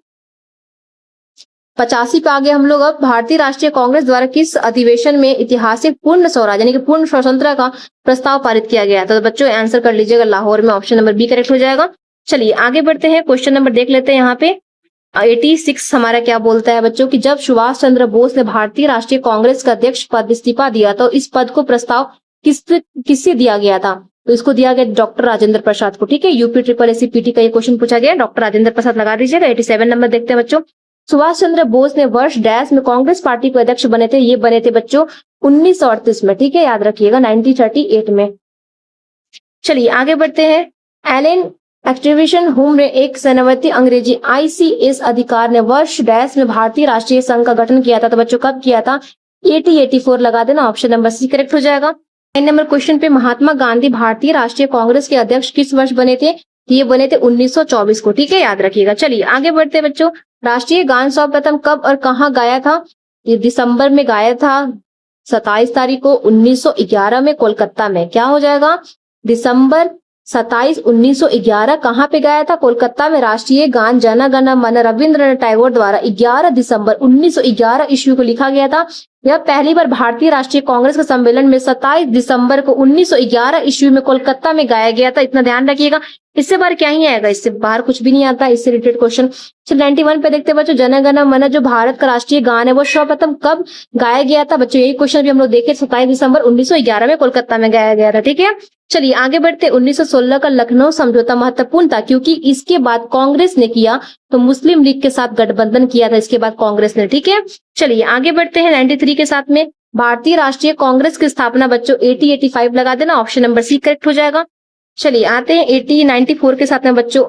85 पे आगे हम लोग अब भारतीय राष्ट्रीय कांग्रेस द्वारा किस अधिवेशन में ऐतिहासिक पूर्ण स्वराज यानी कि पूर्ण स्वतंत्रता का प्रस्ताव पारित किया गया था। तो बच्चों आंसर कर लीजिएगा, लाहौर में, ऑप्शन नंबर बी करेक्ट हो जाएगा। चलिए आगे बढ़ते हैं, क्वेश्चन नंबर देख लेते हैं यहाँ पे 86 हमारा क्या बोलता है बच्चों कि जब सुभाष चंद्र बोस ने भारतीय राष्ट्रीय कांग्रेस का अध्यक्ष पद इस्तीफा दिया तो इस पद को प्रस्ताव किससे दिया गया था। तो इसको दिया गया डॉक्टर राजेंद्र प्रसाद को। ठीक है, यूपी ट्रिपल एससी पीटी का ये क्वेश्चन पूछा गया, डॉक्टर राजेंद्र प्रसाद लगा दीजिएगा। 87 नंबर देखते हैं बच्चों, सुभाष चंद्र बोस ने वर्ष डैश में कांग्रेस पार्टी के अध्यक्ष बने थे। ये बने थे बच्चों 1938 में। ठीक है, याद रखिएगा 1938 में। चलिए आगे बढ़ते हैं, एलन एक्टिवेशन हुमरे एक सेनापति अंग्रेजी ICS अधिकार ने वर्ष डैश में भारतीय राष्ट्रीय संघ का गठन किया था। तो बच्चों कब किया था, 84 लगा देना, ऑप्शन नंबर सी करेक्ट हो जाएगा। 9 नंबर क्वेश्चन पे, महात्मा गांधी भारतीय राष्ट्रीय कांग्रेस के अध्यक्ष किस वर्ष बने थे। ये बने थे 1924 को। ठीक है, याद रखिएगा। चलिए आगे बढ़ते हैं बच्चों, राष्ट्रीय गान सर्वप्रथम कब और कहाँ गाया था। ये दिसंबर में गाया था, 27 तारीख को 1911 में कोलकाता में। क्या हो जाएगा, दिसंबर 27 1911 कहाँ पे गाया था, कोलकाता में। राष्ट्रीय गान जन गण मन रविंद्रनाथ टैगोर द्वारा 11 दिसंबर 1911 ईस्वी को लिखा गया था। यह पहली बार भारतीय राष्ट्रीय कांग्रेस के सम्मेलन में 27 दिसंबर को 1911 ईस्वी में कोलकाता में गाया गया था। इतना ध्यान रखिएगा, इससे बाहर क्या ही आएगा, इससे बाहर कुछ भी नहीं आता, इससे रिलेटेड क्वेश्चन। 91 पे देखते हैं बच्चों, जन गण मन जो भारत का राष्ट्रीय गान है वो सर्वप्रथम कब गाया गया था। बच्चों यही क्वेश्चन भी हम लोग देखे, 27 दिसंबर 1911 में कोलकाता में गाया गया था। ठीक है, चलिए आगे बढ़ते। 1916 का लखनऊ समझौता महत्वपूर्ण था क्योंकि इसके बाद कांग्रेस ने किया तो मुस्लिम लीग के साथ गठबंधन किया था इसके बाद कांग्रेस ने। ठीक है, चलिए आगे बढ़ते हैं 93 के साथ में, भारतीय राष्ट्रीय कांग्रेस की स्थापना बच्चों 85 लगा देना, ऑप्शन नंबर सी करेक्ट हो जाएगा। चलिए आते हैं 94 के साथ में बच्चों,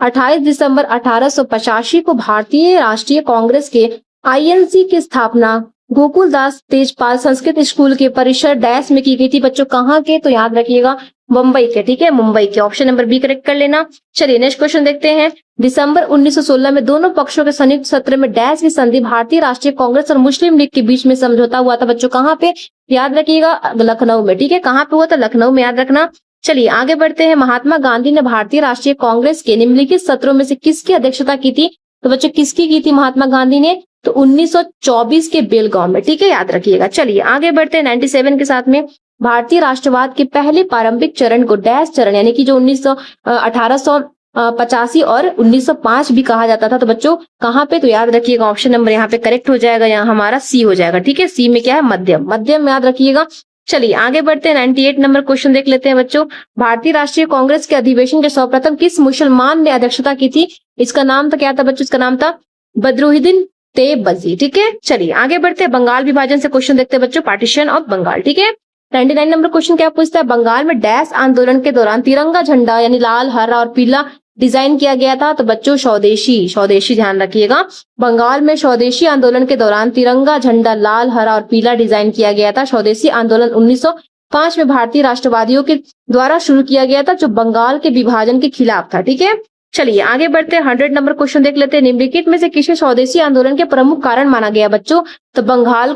28 दिसंबर 1885 को भारतीय राष्ट्रीय कांग्रेस के INC की स्थापना गोकुलदास तेजपाल संस्कृत स्कूल के परिसर डैश में की गई थी। बच्चों कहाँ के, तो याद रखिएगा मुंबई के। ठीक है, मुंबई के, ऑप्शन नंबर बी करेक्ट कर लेना। चलिए नेक्स्ट क्वेश्चन देखते हैं, दिसंबर 1916 में दोनों पक्षों के संयुक्त सत्र में डैश की संधि भारतीय राष्ट्रीय कांग्रेस और मुस्लिम लीग के बीच में समझौता हुआ था। बच्चों कहाँ पे, याद रखिएगा लखनऊ में। ठीक है, कहाँ पे हुआ था, लखनऊ में, याद रखना। चलिए आगे बढ़ते हैं, महात्मा गांधी ने भारतीय राष्ट्रीय कांग्रेस के निम्नलिखित सत्रों में से किसकी अध्यक्षता की थी। तो बच्चों किसकी की थी महात्मा गांधी ने, तो 1924 के बेलगांव में। ठीक है, याद रखिएगा। चलिए आगे बढ़ते हैं 97 के साथ में, भारतीय राष्ट्रवाद के पहले प्रारंभिक चरण को डैश चरण यानी कि जो 1885 और 1905 भी कहा जाता था। तो बच्चों कहाँ पे, तो याद रखिएगा ऑप्शन नंबर यहाँ पे करेक्ट हो जाएगा, यहाँ हमारा सी हो जाएगा। ठीक है, सी में क्या है, मध्यम, मध्यम याद रखिएगा। चलिए आगे बढ़ते हैं 98 नंबर क्वेश्चन देख लेते हैं बच्चों, भारतीय राष्ट्रीय कांग्रेस के अधिवेशन के सर्वप्रथम किस मुसलमान ने अध्यक्षता की थी। इसका नाम था क्या था बच्चों, इसका नाम था बदरुद्दीन तेबजी। ठीक है, चलिए आगे बढ़ते हैं, बंगाल विभाजन से क्वेश्चन देखते हैं बच्चों, पार्टीशन ऑफ बंगाल। ठीक है, 99 नंबर क्वेश्चन क्या पूछता है, बंगाल में डैश आंदोलन के दौरान तिरंगा झंडा यानी लाल, हरा और पीला डिजाइन किया गया था? तो बच्चों स्वदेशी, स्वदेशी ध्यान रखिएगा। बंगाल में स्वदेशी आंदोलन के दौरान तिरंगा झंडा लाल, हरा और पीला डिजाइन किया गया था। स्वदेशी आंदोलन 1905 में भारतीय राष्ट्रवादियों के द्वारा शुरू किया गया था, जो बंगाल के विभाजन के खिलाफ था। ठीक है, चलिए आगे बढ़ते हैं। 100 नंबर क्वेश्चन देख लेते हैं। निम्नलिखित में से किसे स्वदेशी आंदोलन के प्रमुख कारण माना गया बच्चों? तो बंगाल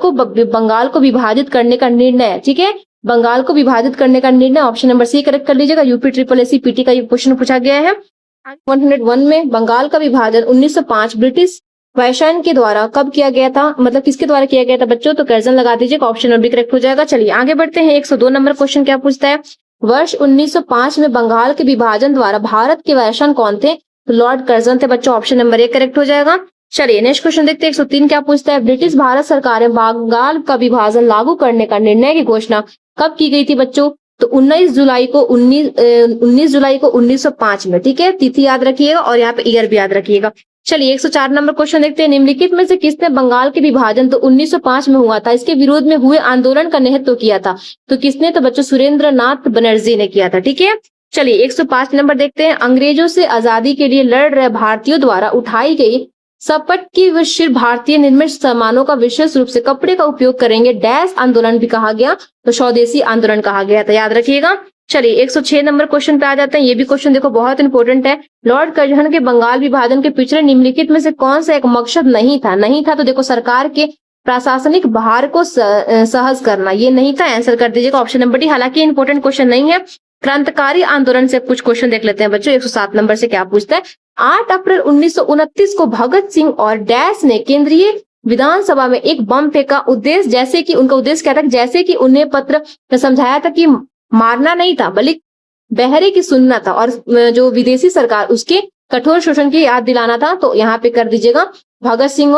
को विभाजित करने का निर्णय। ठीक है, बंगाल को विभाजित करने का निर्णय, ऑप्शन नंबर सी करेक्ट कर लीजिएगा। यूपी ट्रिपल एससी पीटी का ये क्वेश्चन पूछा गया है। 101 में बंगाल का विभाजन 1905 ब्रिटिश वायसराय के द्वारा कब किया गया था, मतलब किसके द्वारा किया गया था बच्चों? तो कर्जन लगा दीजिएगा, ऑप्शन नंबर बी करेक्ट हो जाएगा। चलिए आगे बढ़ते हैं। 102 नंबर क्वेश्चन क्या पूछता है, वर्ष 1905 में बंगाल के विभाजन द्वारा भारत के वायसराय कौन थे? तो लॉर्ड कर्जन थे बच्चों, ऑप्शन नंबर ए करेक्ट हो जाएगा। चलिए नेक्स्ट क्वेश्चन देखते हैं। 103 क्या पूछता है, ब्रिटिश भारत सरकार ने बंगाल का विभाजन लागू करने का निर्णय की घोषणा कब की गई थी बच्चों? तो 19 जुलाई को 1905 में। ठीक है, तिथि याद रखिएगा और यहाँ पे ईयर भी याद रखिएगा। चलिए 104 नंबर क्वेश्चन देखते हैं। निम्नलिखित में से किसने बंगाल के विभाजन तो 1905 में हुआ था, इसके विरोध में हुए आंदोलन का नेतृत्व किया था? तो किसने? तो बच्चों सुरेंद्र नाथ बनर्जी ने किया था। ठीक है, चलिए 105 नंबर देखते हैं। अंग्रेजों से आजादी के लिए लड़ रहे भारतीयों द्वारा उठाई गई शपथ की विश्व भारतीय निर्मित सामानों का विशेष रूप से कपड़े का उपयोग करेंगे डैश आंदोलन भी कहा गया? तो स्वदेशी आंदोलन कहा गया था, याद रखिएगा। चलिए 106 नंबर क्वेश्चन पे आ जाते हैं। ये भी क्वेश्चन देखो बहुत इंपॉर्टेंट है। लॉर्ड कर्जन के बंगाल विभाजन के पिछले निम्नलिखित में से कौन सा एक मकसद नहीं था? तो देखो सरकार के प्रशासनिक भार को सहज करना, ये नहीं था, आंसर कर दीजिएगा ऑप्शन नंबर डी। हालांकि इंपॉर्टेंट क्वेश्चन नहीं है। क्रांतिकारी आंदोलन से कुछ क्वेश्चन देख लेते हैं बच्चों। 107 नंबर से क्या पूछता है, 8 अप्रैल 1929 को भगत सिंह और डैश ने केंद्रीय विधानसभा में एक बम फेंका। उद्देश्य, जैसे कि उनका उद्देश्य क्या था? जैसे कि उन्हें पत्र में समझाया था कि मारना नहीं था बल्कि बहरे की सुनना था, और जो विदेशी सरकार उसके कठोर शोषण की याद दिलाना था। तो यहाँ पे कर दीजिएगा भगत सिंह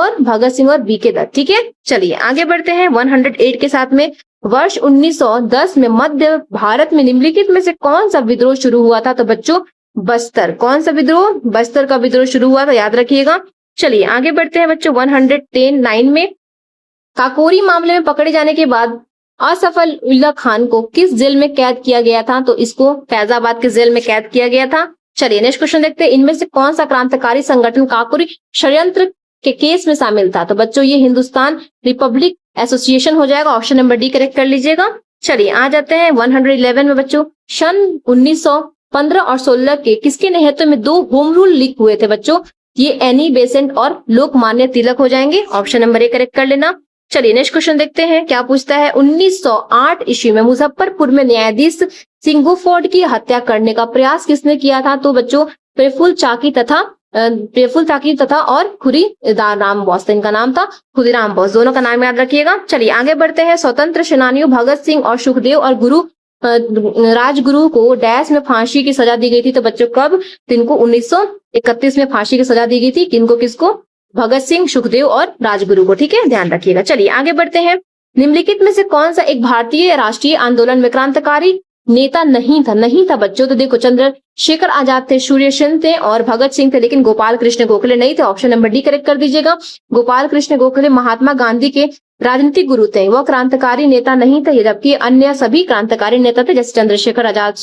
और बीके दत्त। ठीक है, चलिए आगे बढ़ते हैं 108 के साथ में। वर्ष 1910 में मध्य भारत में निम्नलिखित में से कौन सा विद्रोह शुरू हुआ था? तो बच्चों बस्तर। कौन सा विद्रोह? बस्तर का विद्रोह शुरू हुआ था, याद रखिएगा। चलिए आगे बढ़ते हैं बच्चों। 110 में काकोरी मामले में पकड़े जाने के बाद असफल उल्ला खान को किस जेल में कैद किया गया था? तो इसको फैजाबाद के जेल में कैद किया गया था। चलिए नेक्स्ट क्वेश्चन देखते हैं। इनमें से कौन सा क्रांतिकारी संगठन काकोरी षड्यंत्र के केस में शामिल था? तो बच्चों ये हिंदुस्तान रिपब्लिक एसोसिएशन हो जाएगा, ऑप्शन नंबर डी करेक्ट कर लीजिएगा। चलिए आ जाते हैं 111 में बच्चों। सन 1915 और 16 के किसके नेतृत्व में 2 होम रूल लीक हुए थे बच्चों? ये एनी बेसेंट और लोकमान्य तिलक हो जाएंगे, ऑप्शन नंबर ए करेक्ट कर लेना। चलिए नेक्स्ट क्वेश्चन देखते हैं क्या पूछता है। 1908 ईस्वी में मुजफ्फरपुर में न्यायाधीश सिंगुफोर्ड की हत्या करने का प्रयास किसने किया था? तो बच्चों प्रेफुल चाकी तथा और खुदीराम बोस, इनका नाम था खुदीराम बोस, दोनों का नाम याद रखिएगा। चलिए आगे बढ़ते हैं। स्वतंत्र सेनानियों भगत सिंह और सुखदेव और राजगुरु को डैश में फांसी की सजा दी गई थी। तो बच्चों कब? तो इनको 1931 में फांसी की सजा दी गई थी। किनको? किसको? भगत सिंह, सुखदेव और राजगुरु को। ठीक है, ध्यान रखिएगा। चलिए आगे बढ़ते हैं। निम्नलिखित में से कौन सा एक भारतीय राष्ट्रीय आंदोलन में क्रांतिकारी नेता नहीं था बच्चों? तो देखो चंद्रशेखर आजाद थे, सूर्य सेन थे और भगत सिंह थे, लेकिन गोपाल कृष्ण गोखले नहीं थे, ऑप्शन नंबर डी करेक्ट कर दीजिएगा। गोपाल कृष्ण गोखले महात्मा गांधी के राजनीतिक गुरु थे, वह क्रांतिकारी नेता नहीं थे, जबकि अन्य सभी क्रांतिकारी नेता थे, जैसे चंद्रशेखर आजाद,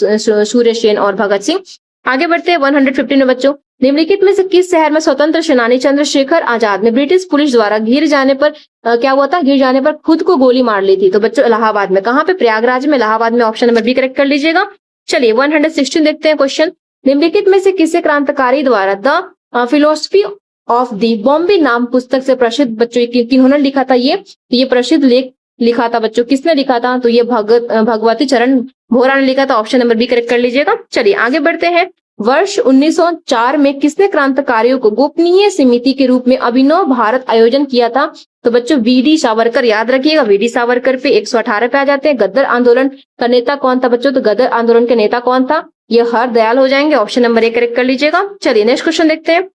सूर्य सेन और भगत सिंह। आगे बढ़ते हैं 115 में बच्चों। निम्नलिखित में से किस शहर में स्वतंत्र सेनानी चंद्रशेखर आजाद ने ब्रिटिश पुलिस द्वारा घिर जाने पर खुद को गोली मार ली थी? तो बच्चों इलाहाबाद में। कहाँ पे? प्रयागराज में, इलाहाबाद में, ऑप्शन नंबर बी करेक्ट कर लीजिएगा। चलिए 116 देखते हैं क्वेश्चन। निम्नलिखित में से किसी क्रांतिकारी द्वारा the philosophy of the Bombay नाम पुस्तक से प्रसिद्ध बच्चों किन्होंने लिखा था? ये प्रसिद्ध लेख लिखा था बच्चों, किसने लिखा था? तो ये भगवती चरण वोहरा ने लिखा था, ऑप्शन नंबर बी करेक्ट कर लीजिएगा। चलिए आगे बढ़ते हैं। वर्ष 1904 में किसने क्रांतिकारियों को गोपनीय समिति के रूप में अभिनव भारत आयोजन किया था? तो बच्चों वीडी सावरकर, याद रखिएगा। वीडी सावरकर पे 118 पे आ जाते हैं। गदर आंदोलन का नेता कौन था बच्चों? तो गदर आंदोलन के नेता कौन था? ये हरदयाल हो जाएंगे, ऑप्शन नंबर ए करेक्ट कर लीजिएगा। चलिए नेक्स्ट क्वेश्चन देखते हैं।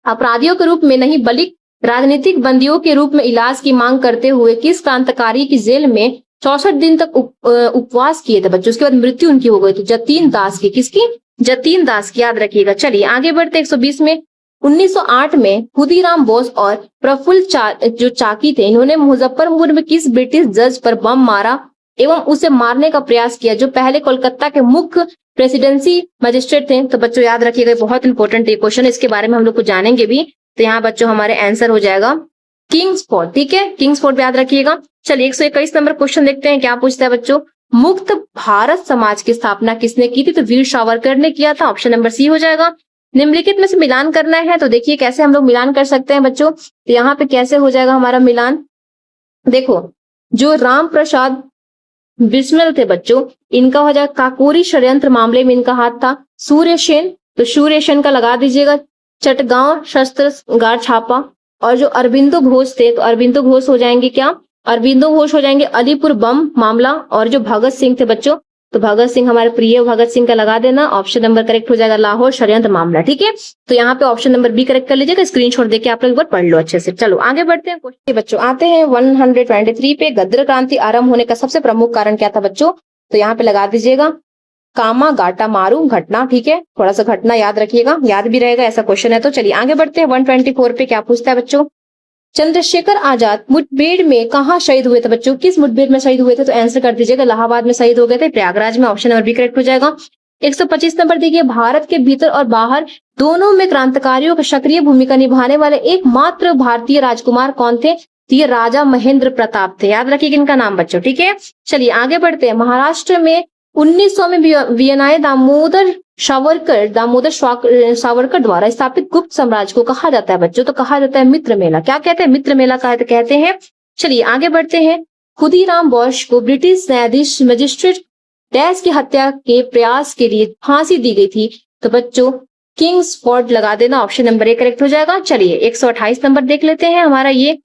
अपराधियों के रूप में नहीं बल्कि राजनीतिक बंदियों के रूप में इलाज की मांग करते हुए किस क्रांतिकारी की जेल में 64 दिन तक उपवास किए थे बच्चों? उसके बाद मृत्यु उनकी हो गई थी, जतीन दास की। किसकी? जतीन दास की, याद रखिएगा। चलिए आगे बढ़ते 120 में। 1908 में खुदीराम बोस और प्रफुल्ल जो चाकी थे, इन्होंने मुजफ्फरपुर में किस ब्रिटिश जज पर बम मारा एवं उसे मारने का प्रयास किया, जो पहले कोलकाता के मुख्य प्रेसिडेंसी मजिस्ट्रेट थे। तो बच्चों याद रखिएगा, बहुत इंपॉर्टेंट ये क्वेश्चन, इसके बारे में हम लोग को जानेंगे भी। तो यहाँ बच्चों हमारे आंसर हो जाएगा किंग्सफोर्ड, ठीक है, किंग्सफोर्ड याद रखिएगा। चलिए 121 नंबर क्वेश्चन देखते हैं, क्या पूछता है बच्चों। मुक्त भारत समाज की स्थापना किसने की थी? तो वीर सावरकर ने किया था, ऑप्शन नंबर सी हो जाएगा। निम्नलिखित में से मिलान करना है, तो देखिए कैसे हम लोग मिलान कर सकते हैं बच्चों। तो यहाँ पे कैसे हो जाएगा हमारा मिलान, देखो जो राम प्रसाद बिस्मिल थे बच्चों, इनका हो जाएगा काकोरी षड्यंत्र मामले में इनका हाथ था। सूर्यसेन, तो सूर्यसेन का लगा दीजिएगा। चटगांव शस्त्रागार छापा, और जो अरबिंदो घोष थे, तो अरबिंदो घोष हो जाएंगे क्या, अरबिंदो घोष हो जाएंगे अलीपुर बम मामला। और जो भगत सिंह थे बच्चों, तो भगत सिंह हमारे प्रिय भगत सिंह का लगा देना, ऑप्शन नंबर करेक्ट हो जाएगा लाहौर षड्यंत्र मामला, ठीक है। तो यहाँ पे ऑप्शन नंबर बी करेक्ट कर लीजिएगा, स्क्रीनशॉट देके आप लोग एक बार पढ़ लो अच्छे से। चलो आगे बढ़ते हैं क्वेश्चन बच्चों, आते हैं 123 पे। गद्र क्रांति आरंभ होने का सबसे प्रमुख कारण क्या था बच्चों? तो यहाँ पे लगा दीजिएगा कामागाटा मारू घटना, ठीक है, थोड़ा सा घटना याद रखिएगा, याद भी रहेगा, ऐसा क्वेश्चन है। तो चलिए आगे बढ़ते हैं 124 पे, क्या पूछता है बच्चों। चंद्रशेखर आजाद मुठभेड़ में कहाँ शहीद हुए थे बच्चों? किस मुठभेड़ में शहीद हुए थे? तो आंसर कर दीजिएगा इलाहाबाद में शहीद हो गए थे, प्रयागराज में, ऑप्शन नंबर बी करेक्ट हो जाएगा। 125 नंबर देखिए, भारत के भीतर और बाहर दोनों में क्रांतिकारियों की सक्रिय भूमिका निभाने वाले एकमात्र भारतीय राजकुमार कौन थे? तो ये राजा महेंद्र प्रताप थे, याद रखिएगा इनका नाम बच्चों, ठीक है। चलिए आगे बढ़ते हैं, महाराष्ट्र में 1900 में वियनाए दामोदर सावरकर द्वारा स्थापित गुप्त साम्राज्य को कहा जाता है बच्चों? तो कहा जाता है मित्र मेला। क्या कहते हैं? मित्र मेला कहते हैं। चलिए आगे बढ़ते हैं, खुदीराम बोस को ब्रिटिश न्यायाधीश मजिस्ट्रेट डैश की हत्या के प्रयास के लिए फांसी दी गई थी। तो बच्चों किंग्सफोर्ड लगा देना, ऑप्शन नंबर ए करेक्ट हो जाएगा। चलिए 128 नंबर देख लेते हैं हमारा, ये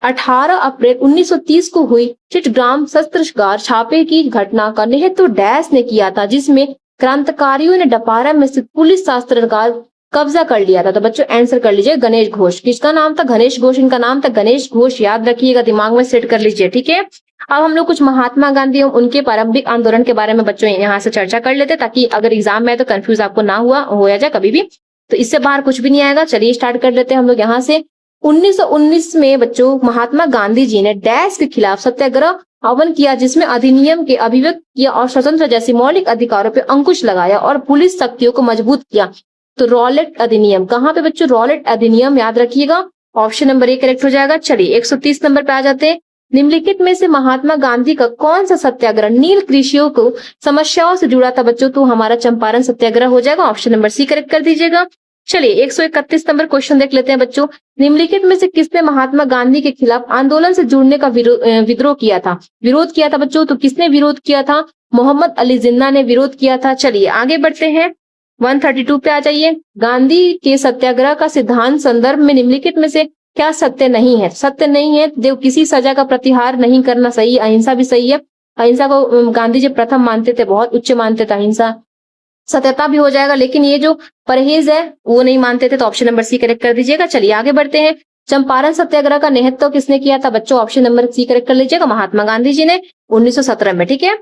18 अप्रैल 1930 को हुई चिटग्राम शस्त्रागार छापे की घटना का नेतृत्व डैश ने किया था, जिसमें क्रांतिकारियों ने डपारा में स्थित पुलिस शस्त्रागार कब्जा कर लिया था। तो बच्चों आंसर कर लीजिए गणेश घोष। किसका नाम था? गणेश घोष, इनका नाम था गणेश घोष, याद रखिएगा, दिमाग में सेट कर लीजिए, ठीक है। अब हम लोग कुछ महात्मा गांधी और उनके प्रारंभिक आंदोलन के बारे में बच्चों यहाँ से चर्चा कर लेते, ताकि अगर एग्जाम में है तो कंफ्यूज आपको ना हो जाए कभी भी, तो इससे बाहर कुछ भी नहीं आएगा। चलिए स्टार्ट कर लेते हैं हम लोग यहाँ से। 1919 में बच्चों महात्मा गांधी जी ने डैश के खिलाफ सत्याग्रह आह्वान किया, जिसमें अधिनियम के अभिव्यक्ति और स्वतंत्र जैसे मौलिक अधिकारों पर अंकुश लगाया और पुलिस शक्तियों को मजबूत किया। तो रॉलेट अधिनियम, कहाँ पे बच्चों? रॉलेट अधिनियम, याद रखिएगा, ऑप्शन नंबर ए करेक्ट हो जाएगा। चलिए 130 नंबर पे आ जाते हैं, निम्नलिखित में से महात्मा गांधी का कौन सा सत्याग्रह नील कृषियों को समस्याओं से जुड़ा था बच्चों? तो हमारा चंपारण सत्याग्रह हो जाएगा, ऑप्शन नंबर सी करेक्ट कर दीजिएगा। चलिए 131 नंबर क्वेश्चन देख लेते हैं बच्चों, निम्नलिखित में से किसने महात्मा गांधी के खिलाफ आंदोलन से जुड़ने का विरोध किया था बच्चों? तो किसने विरोध किया था? मोहम्मद अली जिन्ना ने विरोध किया था। चलिए आगे बढ़ते हैं, 132 पे आ जाइए। गांधी के सत्याग्रह का सिद्धांत संदर्भ में निम्नलिखित में से क्या सत्य नहीं है? सत्य नहीं है, देव किसी सजा का प्रतिहार नहीं करना सही, अहिंसा भी सही है। अहिंसा को गांधी जी प्रथम मानते थे, बहुत उच्च मानते थे अहिंसा, सत्यता भी हो जाएगा, लेकिन ये जो परहेज है वो नहीं मानते थे, तो ऑप्शन नंबर सी करेक्ट कर दीजिएगा। चलिए आगे बढ़ते हैं, चंपारण सत्याग्रह का नेतृत्व किसने किया था बच्चों? ऑप्शन नंबर सी करेक्ट कर लीजिएगा, महात्मा गांधी जी ने 1917 में, ठीक है।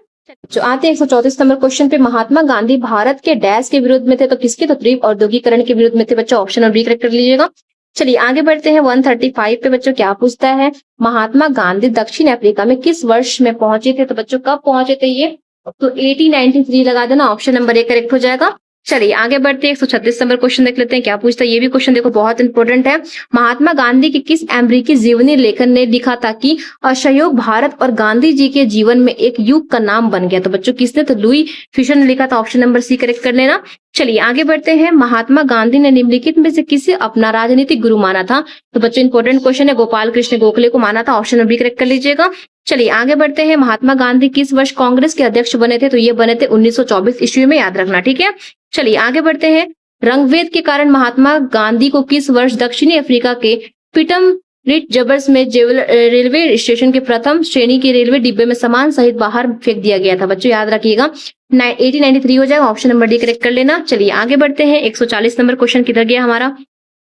जो आते हैं 134 नंबर क्वेश्चन पे, महात्मा गांधी भारत के डैश के विरोध में थे? तो किसके? तो तीव्र औद्योगिकरण के विरोध में थे बच्चों, ऑप्शन नंबर बी करेक्ट कर लीजिएगा। चलिए आगे बढ़ते हैं, 135 पे बच्चों क्या पूछता है, महात्मा गांधी दक्षिण अफ्रीका में किस वर्ष में पहुंचे थे? तो बच्चों कब पहुंचे थे ये? तो 1893 लगा देना, ऑप्शन नंबर ए करेक्ट हो जाएगा। चलिए आगे बढ़ते हैं, 136 नंबर क्वेश्चन देख लेते हैं, क्या पूछता है ये भी क्वेश्चन, देखो बहुत इंपॉर्टेंट है। महात्मा गांधी के किस अमेरिकी जीवनी लेखन ने लिखा था कि असहयोग भारत और गांधी जी के जीवन में एक युग का नाम बन गया? तो बच्चों किसने? तो लुई फिशर ने लिखा था, ऑप्शन नंबर सी करेक्ट कर लेना। चलिए आगे बढ़ते हैं, महात्मा गांधी ने निम्नलिखित में से किसे अपना राजनीतिक गुरु माना था? तो बच्चों इंपॉर्टेंट क्वेश्चन है, गोपाल कृष्ण गोखले को माना था, ऑप्शन नंबर बी करेक्ट कर लीजिएगा। चलिए आगे बढ़ते हैं, महात्मा गांधी किस वर्ष कांग्रेस के अध्यक्ष बने थे? तो ये बने थे 1924 ईस्वी में, याद रखना, ठीक है। चलिए आगे बढ़ते हैं, रंगभेद के कारण महात्मा गांधी को किस वर्ष दक्षिणी अफ्रीका के पिटम रिट जबर्स में रेलवे स्टेशन के प्रथम श्रेणी के रेलवे डिब्बे में सामान सहित बाहर फेंक दिया गया था? बच्चों याद रखिएगा 1893 हो जाएगा, ऑप्शन नंबर डी करेक्ट कर लेना। चलिए आगे बढ़ते हैं, 140 नंबर क्वेश्चन किधर गया हमारा,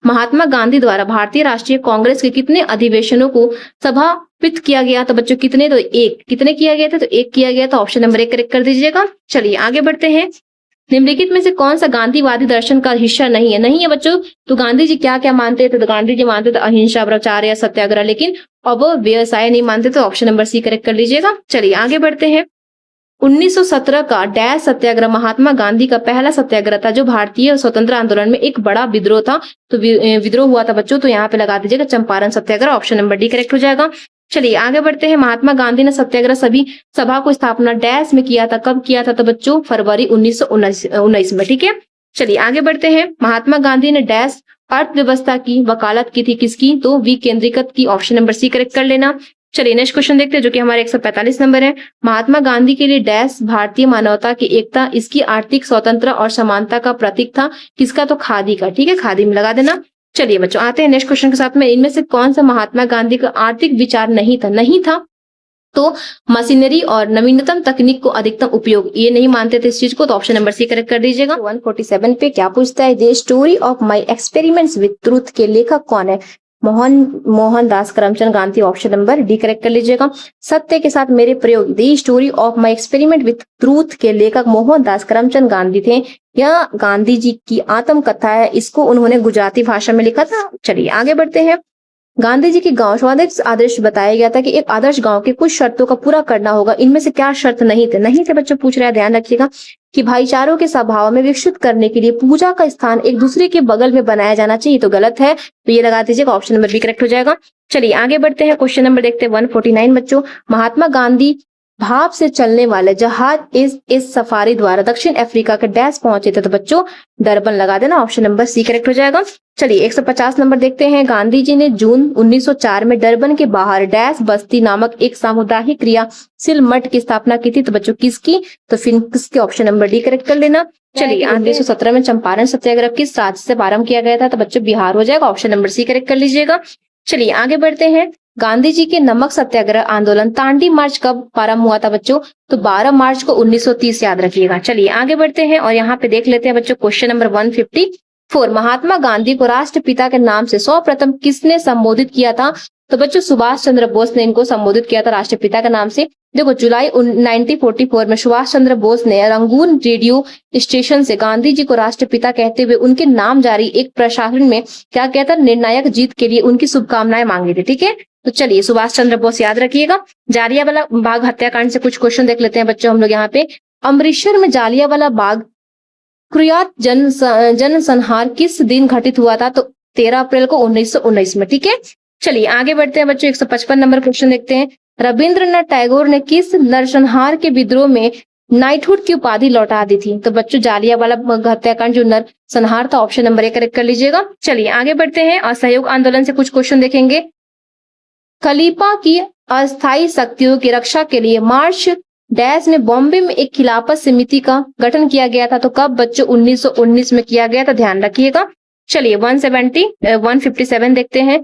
महात्मा गांधी द्वारा भारतीय राष्ट्रीय कांग्रेस के कितने अधिवेशनों को सभापित किया गया? तो बच्चों कितने? तो एक। कितने किया गया था? तो एक किया गया था, ऑप्शन नंबर एक करेक्ट कर दीजिएगा। चलिए आगे बढ़ते हैं, निम्नलिखित में से कौन सा गांधीवादी दर्शन का हिस्सा नहीं है? नहीं है बच्चों। तो गांधी जी क्या क्या मानते थे? तो गांधी जी मानते थे अहिंसा, ब्रह्मचर्य, सत्याग्रह, लेकिन अब व्यवसाय नहीं मानते। तो ऑप्शन नंबर सी करेक्ट कर लीजिएगा। चलिए आगे बढ़ते हैं। 1917 का डैश सत्याग्रह महात्मा गांधी का पहला सत्याग्रह था जो भारतीय स्वतंत्र आंदोलन में एक बड़ा विद्रोह था। तो विद्रोह हुआ था बच्चों, तो यहाँ पे लगा दीजिएगा चंपारण सत्याग्रह। ऑप्शन नंबर डी करेक्ट हो जाएगा। चलिए आगे बढ़ते हैं। महात्मा गांधी ने सत्याग्रह सभी सभा को स्थापना डैश में किया था। कब किया था? तो बच्चों फरवरी 1919 में। ठीक है, चलिए आगे बढ़ते हैं। महात्मा गांधी ने डैश अर्थव्यवस्था की वकालत की थी, किसकी? तो विकेंद्रीकृत की। ऑप्शन नंबर सी करेक्ट कर लेना। चलिए नेक्स्ट क्वेश्चन देखते हैं जो कि हमारे 145 नंबर है। महात्मा गांधी के लिए डैश भारतीय मानवता की एकता, इसकी आर्थिक स्वतंत्रता और समानता का प्रतीक था, किसका? तो खादी का। ठीक है, खादी में लगा देना। चलिए बच्चों आते हैं नेक्स्ट क्वेश्चन के साथ में। इनमें से कौन सा महात्मा गांधी का आर्थिक विचार नहीं था? नहीं था तो मशीनरी और नवीनतम तकनीक को अधिकतम उपयोग, ये नहीं मानते थे इस चीज को। तो ऑप्शन नंबर सी करेक्ट कर दीजिएगा। 147 पे क्या पूछता है? The story of my experiments with truth के लेखक कौन है? Mohandas Karamchand Gandhi. Option number D correct कर लीजिएगा। सत्य के साथ मेरे प्रयोग, the story of my experiment with truth के लेखक मोहनदास करमचंद गांधी थे। यह गांधी जी की आत्मकथा है, इसको उन्होंने गुजराती भाषा में लिखा था। चलिए आगे बढ़ते हैं। गांधी जी के गांव स्वादिष्ट आदर्श बताया गया था कि एक आदर्श गांव के कुछ शर्तों का पूरा करना होगा। इनमें से क्या शर्त नहीं थे? नहीं थे बच्चों पूछ रहा है, ध्यान रखिएगा कि भाईचारों के स्वभाव में विकसित करने के लिए पूजा का स्थान एक दूसरे के बगल में बनाया जाना चाहिए। तो गलत है, तो ये लगा दीजिएगा। ऑप्शन नंबर बी करेक्ट हो जाएगा। चलिए आगे बढ़ते हैं। क्वेश्चन नंबर देखते हैं 149 बच्चों। महात्मा गांधी भाप से चलने वाले जहाज इस सफारी द्वारा दक्षिण अफ्रीका के डैश पहुंचे थे। तो बच्चों डरबन लगा देना। ऑप्शन नंबर सी करेक्ट हो जाएगा। चलिए 150 नंबर देखते हैं। गांधी जी ने जून 1904 में डरबन के बाहर डैश बस्ती नामक एक सामुदायिक क्रियाशील मठ की स्थापना की थी। तो बच्चों किसकी? तो फिर किसके? ऑप्शन नंबर डी करेक्ट कर लेना। चलिए 1917 में चंपारण सत्याग्रह किस राज्य से प्रारंभ किया गया था? तो बच्चों बिहार हो जाएगा। ऑप्शन नंबर सी करेक्ट कर लीजिएगा। चलिए आगे बढ़ते हैं। गांधी जी के नमक सत्याग्रह आंदोलन दांडी मार्च कब प्रारंभ हुआ था बच्चों? तो 12 मार्च को 1930, याद रखिएगा। चलिए आगे बढ़ते हैं और यहाँ पे देख लेते हैं बच्चों क्वेश्चन नंबर 154। महात्मा गांधी को राष्ट्रपिता के नाम से सर्वप्रथम किसने संबोधित किया था? तो बच्चों सुभाष चंद्र बोस ने इनको संबोधित किया था राष्ट्रपिता के नाम से। देखो जुलाई 1944 में सुभाष चंद्र बोस ने रंगून रेडियो स्टेशन से गांधी जी को राष्ट्रपिता कहते हुए उनके नाम जारी एक प्रशासन में क्या कहता, निर्णायक जीत के लिए उनकी शुभकामनाएं मांगी थी। ठीक है, तो चलिए सुभाष चंद्र बोस याद रखिएगा। जालियांवाला बाग हत्याकांड से कुछ क्वेश्चन देख लेते हैं बच्चों हम लोग यहाँ पे। अमृतसर में जालियांवाला बाग क्रियात जनसंहार किस दिन घटित हुआ था? तो 13 अप्रैल को 1919 में। ठीक है, चलिए आगे बढ़ते हैं बच्चों। 155 नंबर क्वेश्चन देखते हैं। रविंद्रनाथ टैगोर ने किस नरसंहार के विद्रोह में नाइटहुड की उपाधि लौटा दी थी? तो बच्चों जालियांवाला हत्याकांड जो नरसंहार था, ऑप्शन नंबर ए करेक्ट कर लीजिएगा। चलिए आगे बढ़ते हैं। असहयोग आंदोलन से कुछ क्वेश्चन देखेंगे। खलीफा की अस्थायी शक्तियों की रक्षा के लिए मार्च डैश में बॉम्बे में एक खिलाफत समिति का गठन किया गया था। तो कब बच्चों? 1919 में किया गया था, ध्यान रखिएगा। चलिए 157 देखते हैं।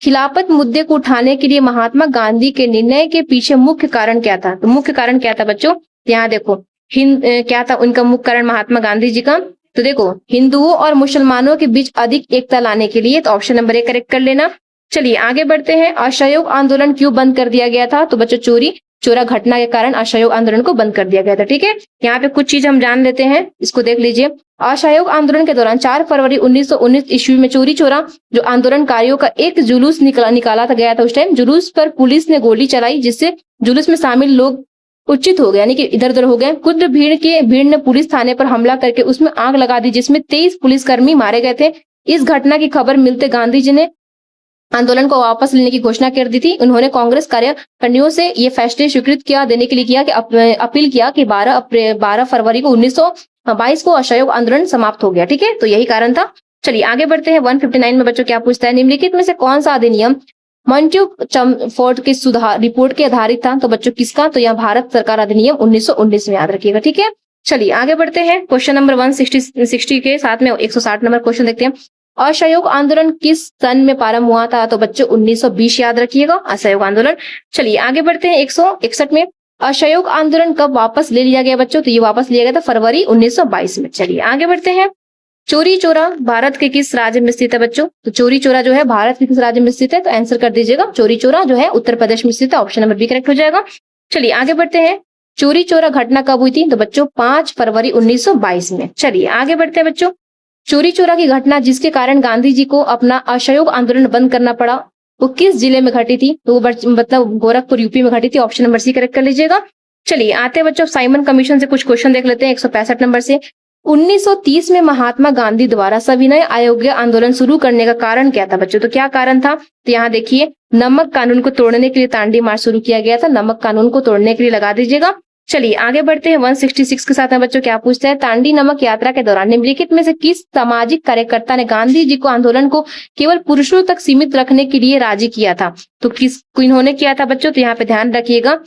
खिलाफत मुद्दे को उठाने के लिए महात्मा गांधी के निर्णय के पीछे मुख्य कारण क्या था? तो मुख्य कारण क्या था बच्चों? यहाँ देखो क्या था उनका मुख्य कारण महात्मा गांधी जी का? तो देखो हिंदुओं और मुसलमानों के बीच अधिक एकता लाने के लिए। तो ऑप्शन नंबर ए करेक्ट कर लेना। चलिए आगे बढ़ते हैं। असहयोग आंदोलन क्यों बंद कर दिया गया था? तो बच्चों चोरी चोरा घटना के कारण असहयोग आंदोलन को बंद कर दिया गया था। ठीक है, यहाँ पे कुछ चीज हम जान लेते हैं, इसको देख लीजिए। असहयोग आंदोलन के दौरान 4 फरवरी 1919 ईस्वी में चोरी चोरा जो आंदोलनकारियों का एक जुलूस निकाला गया था। उस टाइम जुलूस पर पुलिस ने गोली चलाई, जिससे जुलूस में शामिल लोग उचित हो गए, यानी कि इधर उधर हो गए। कुछ भीड़ ने पुलिस थाने पर हमला करके उसमें आग लगा दी, जिसमें 23 पुलिसकर्मी मारे गए थे। इस घटना की खबर मिलते गांधी जी ने आंदोलन को वापस लेने की घोषणा कर दी थी। उन्होंने कांग्रेस कार्यकर्ताओं से ये फैसले स्वीकृत देने के लिए किया कि अपील किया कि 12 फरवरी को 1922 को असहयोग आंदोलन समाप्त हो गया। ठीक है, तो यही कारण था। चलिए आगे बढ़ते हैं। 159 में बच्चों क्या पूछता है? निम्नलिखित में से कौन सा अधिनियम मंटू-चमफोर्ड की सुधार रिपोर्ट के आधारित था? तो बच्चों किसका? तो यहाँ भारत सरकार अधिनियम 1919 में, याद रखिएगा। ठीक है, चलिए आगे बढ़ते हैं। क्वेश्चन नंबर 160 के साथ में 160 नंबर क्वेश्चन देखते हैं। असहयोग आंदोलन किस सन में प्रारंभ हुआ था? तो बच्चों 1920, याद रखिएगा असहयोग आंदोलन। चलिए आगे बढ़ते हैं। 161 में असहयोग आंदोलन कब वापस ले लिया गया बच्चों? तो ये वापस लिया गया था फरवरी 1922 में। चलिए आगे बढ़ते हैं। चोरी चोरा भारत के किस राज्य में स्थित है बच्चों? तो चोरी चोरा जो है भारत के किस राज्य में स्थित है? तो आंसर कर दीजिएगा। चोरी चोरा जो है उत्तर प्रदेश में स्थित है। ऑप्शन नंबर बी करेक्ट हो जाएगा। चलिए आगे बढ़ते हैं। चोरी चोरा घटना कब हुई थी? तो बच्चों 5 फरवरी 1922 में। चलिए आगे बढ़ते हैं बच्चों। चोरी चोरा की घटना जिसके कारण गांधी जी को अपना असहयोग आंदोलन बंद करना पड़ा, वो किस जिले में घटी थी? तो वो मतलब गोरखपुर यूपी में घटी थी। ऑप्शन नंबर सी करेक्ट कर लीजिएगा। चलिए आते हैं बच्चों साइमन कमीशन से कुछ क्वेश्चन देख लेते हैं 165 नंबर से। 1930 में महात्मा गांधी द्वारा सविनय अयोग्य आंदोलन शुरू करने का कारण क्या था बच्चों? तो क्या कारण था? तो यहाँ देखिए, नमक कानून को तोड़ने के लिए दांडी मार्च शुरू किया गया था। नमक कानून को तोड़ने के लिए लगा दीजिएगा। चलिए आगे बढ़ते हैं 166 के साथ में बच्चों। क्या पूछते हैं? दांडी नमक यात्रा के दौरान निम्नलिखित में से किस सामाजिक कार्यकर्ता ने गांधी जी को आंदोलन को केवल पुरुषों तक सीमित रखने के लिए राजी किया था? तो इन्होंने किया था बच्चों? तो यहाँ पे ध्यान रखिएगा,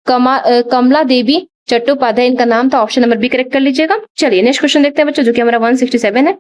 कमला देवी चट्टोपाध्याय इनका नाम था। ऑप्शन नंबर बी करेक्ट कर लीजिएगा। चलिए नेक्स्ट क्वेश्चन देखते हैं बच्चों, जो कि हमारा 167 है।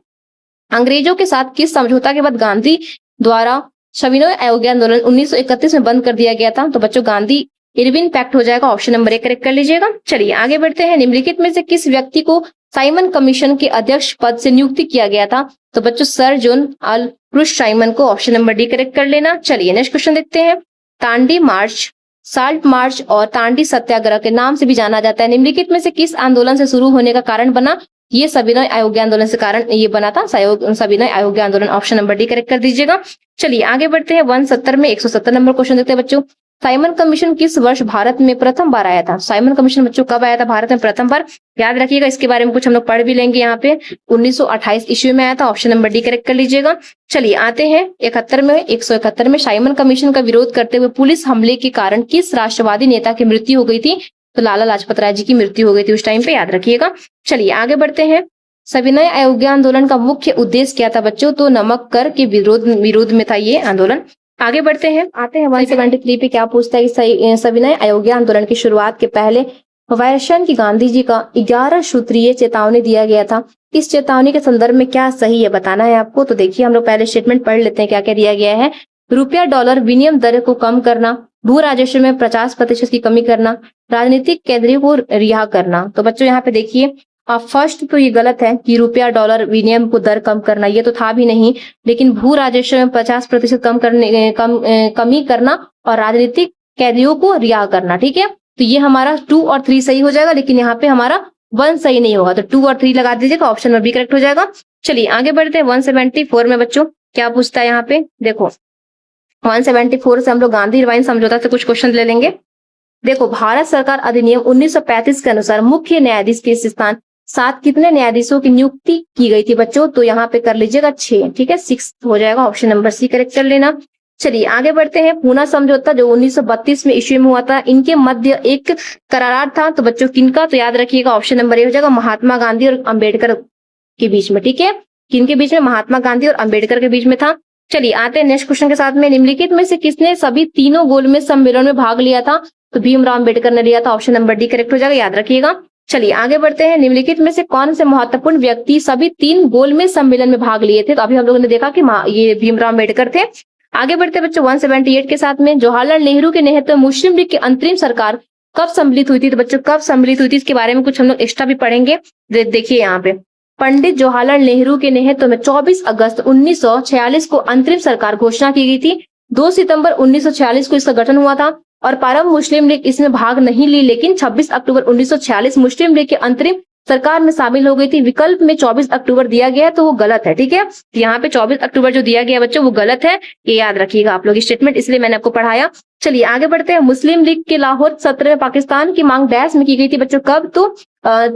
अंग्रेजों के साथ किस समझौता के बाद गांधी द्वारा सविनय अयोग्य आंदोलन 1931 में बंद कर दिया गया था? तो बच्चों गांधी इरविन पैक्ट हो जाएगा। ऑप्शन नंबर ए करेक्ट कर लीजिएगा। चलिए आगे बढ़ते हैं। निम्नलिखित में से किस व्यक्ति को साइमन कमीशन के अध्यक्ष पद से नियुक्ति किया गया था? तो बच्चों सर जॉन अल्फ्रुस साइमन को। ऑप्शन नंबर डी करेक्ट कर लेना। चलिए नेक्स्ट क्वेश्चन देखते हैं। दांडी मार्च, साल्ट मार्च और दांडी सत्याग्रह के नाम से भी जाना जाता है, निम्नलिखित में से किस आंदोलन से शुरू होने का कारण बना? ये सविनय अयोग्य आंदोलन से कारण ये बना था, सविनय अयोग्य आंदोलन। ऑप्शन नंबर डी करेक्ट कर दीजिएगा। चलिए आगे बढ़ते हैं 170 में 170 नंबर क्वेश्चन देखते हैं बच्चों। साइमन कमीशन किस वर्ष भारत में प्रथम बार आया था? साइमन कमीशन बच्चों कब आया था भारत में प्रथम बार? याद रखिएगा, इसके बारे में कुछ हम लोग पढ़ भी लेंगे। यहाँ पे 1928 ईस्वी में आया था। ऑप्शन नंबर डी करेक्ट कर लीजिएगा। चलिए आते हैं 171 में साइमन कमीशन का विरोध करते हुए पुलिस हमले के कारण किस राष्ट्रवादी नेता की मृत्यु हो गई थी? तो लाला लाजपत राय जी की मृत्यु हो गई थी उस टाइम पे, याद रखिएगा। चलिए आगे बढ़ते हैं। सविनय अयोग्य आंदोलन का मुख्य उद्देश्य क्या था बच्चों? तो नमक कर के विरोध में था ये आंदोलन। आगे बढ़ते हैं, आते हैं 173 पे। क्या पूछता है कि सविनय अयोग्य आंदोलन की शुरुआत के पहले वायरसन की गांधी जी का 11 सूत्रीय चेतावनी दिया गया था। इस चेतावनी के संदर्भ में क्या सही है बताना है आपको। तो देखिए हम लोग पहले स्टेटमेंट पढ़ लेते हैं क्या क्या दिया गया है। रुपया डॉलर विनिमय दर को कम करना, भू राजस्व में 50% की कमी करना, राजनीतिक कैदियों को रिहा करना। तो बच्चों यहाँ पे देखिए, फर्स्ट तो ये गलत है कि रुपया डॉलर विनिमय को दर कम करना, ये तो था भी नहीं। लेकिन भू राजस्व में 50% कमी करना और राजनीतिक कैदियों को रिहा करना, ठीक है। तो ये हमारा 2 और 3 सही हो जाएगा, लेकिन यहाँ पे हमारा 1 सही नहीं होगा, तो 2 और 3 लगा दीजिएगा। ऑप्शन में बी करेक्ट हो जाएगा। चलिए आगे बढ़ते हैं 174 में बच्चों। क्या पूछता है यहाँ पे? देखो 174 से हम लोग गांधी इरवाइन समझौता से कुछ क्वेश्चन ले लेंगे। देखो, भारत सरकार अधिनियम 1935 के अनुसार मुख्य न्यायाधीश के स्थान 7 कितने न्यायाधीशों की नियुक्ति की गई थी बच्चों? तो यहाँ पे कर लीजिएगा 6, ठीक है, 6 हो जाएगा। ऑप्शन नंबर सी करेक्ट कर लेना। चलिए आगे बढ़ते हैं। पूना समझौता जो 1932 में ईस्वी में हुआ था, इनके मध्य एक करार था। तो बच्चों किनका? तो याद रखिएगा, ऑप्शन नंबर ए हो जाएगा, महात्मा गांधी और अंबेडकर के बीच में, ठीक है। किनके बीच में? महात्मा गांधी और अंबेडकर के बीच में था। चलिए आते हैं नेक्स्ट क्वेश्चन के साथ में। निम्नलिखित में से किसने सभी तीनों गोलमेज सम्मेलन में भाग लिया था? तो भीमराव अंबेडकर ने लिया था। ऑप्शन नंबर डी करेक्ट हो जाएगा, याद रखिएगा। चलिए आगे बढ़ते हैं। निम्नलिखित में से कौन से महत्वपूर्ण व्यक्ति सभी 3 गोलमेज सम्मेलन में भाग लिए थे? तो अभी हम लोगों ने देखा कि ये भीमराव अंबेडकर थे। आगे बढ़ते बच्चों 178 के साथ में। जवाहरलाल नेहरू के नेतृत्व में मुस्लिम लीग की अंतरिम सरकार कब सम्मिलित हुई थी? तो बच्चों कब सम्मिलित हुई थी, इसके बारे में कुछ हम लोग एक्स्ट्रा भी पढ़ेंगे। देखिए यहाँ पे पंडित जवाहरलाल नेहरू के नेतृत्व में 24 अगस्त 1946 को अंतरिम सरकार घोषणा की गई थी। 2 सितंबर 1946 को इसका गठन हुआ था और प्रारंभ मुस्लिम लीग इसमें भाग नहीं ली, लेकिन 26 अक्टूबर 1946 मुस्लिम लीग के अंतरिम सरकार में शामिल हो गई थी। विकल्प में 24 अक्टूबर दिया गया तो वो गलत है, ठीक है। यहाँ पे 24 अक्टूबर जो दिया गया बच्चों वो गलत है, ये याद रखिएगा आप लोग स्टेटमेंट, इसलिए मैंने आपको पढ़ाया। चलिए आगे बढ़ते हैं। मुस्लिम लीग के लाहौर सत्र में पाकिस्तान की मांग डैश में की गई थी बच्चों? कब? तो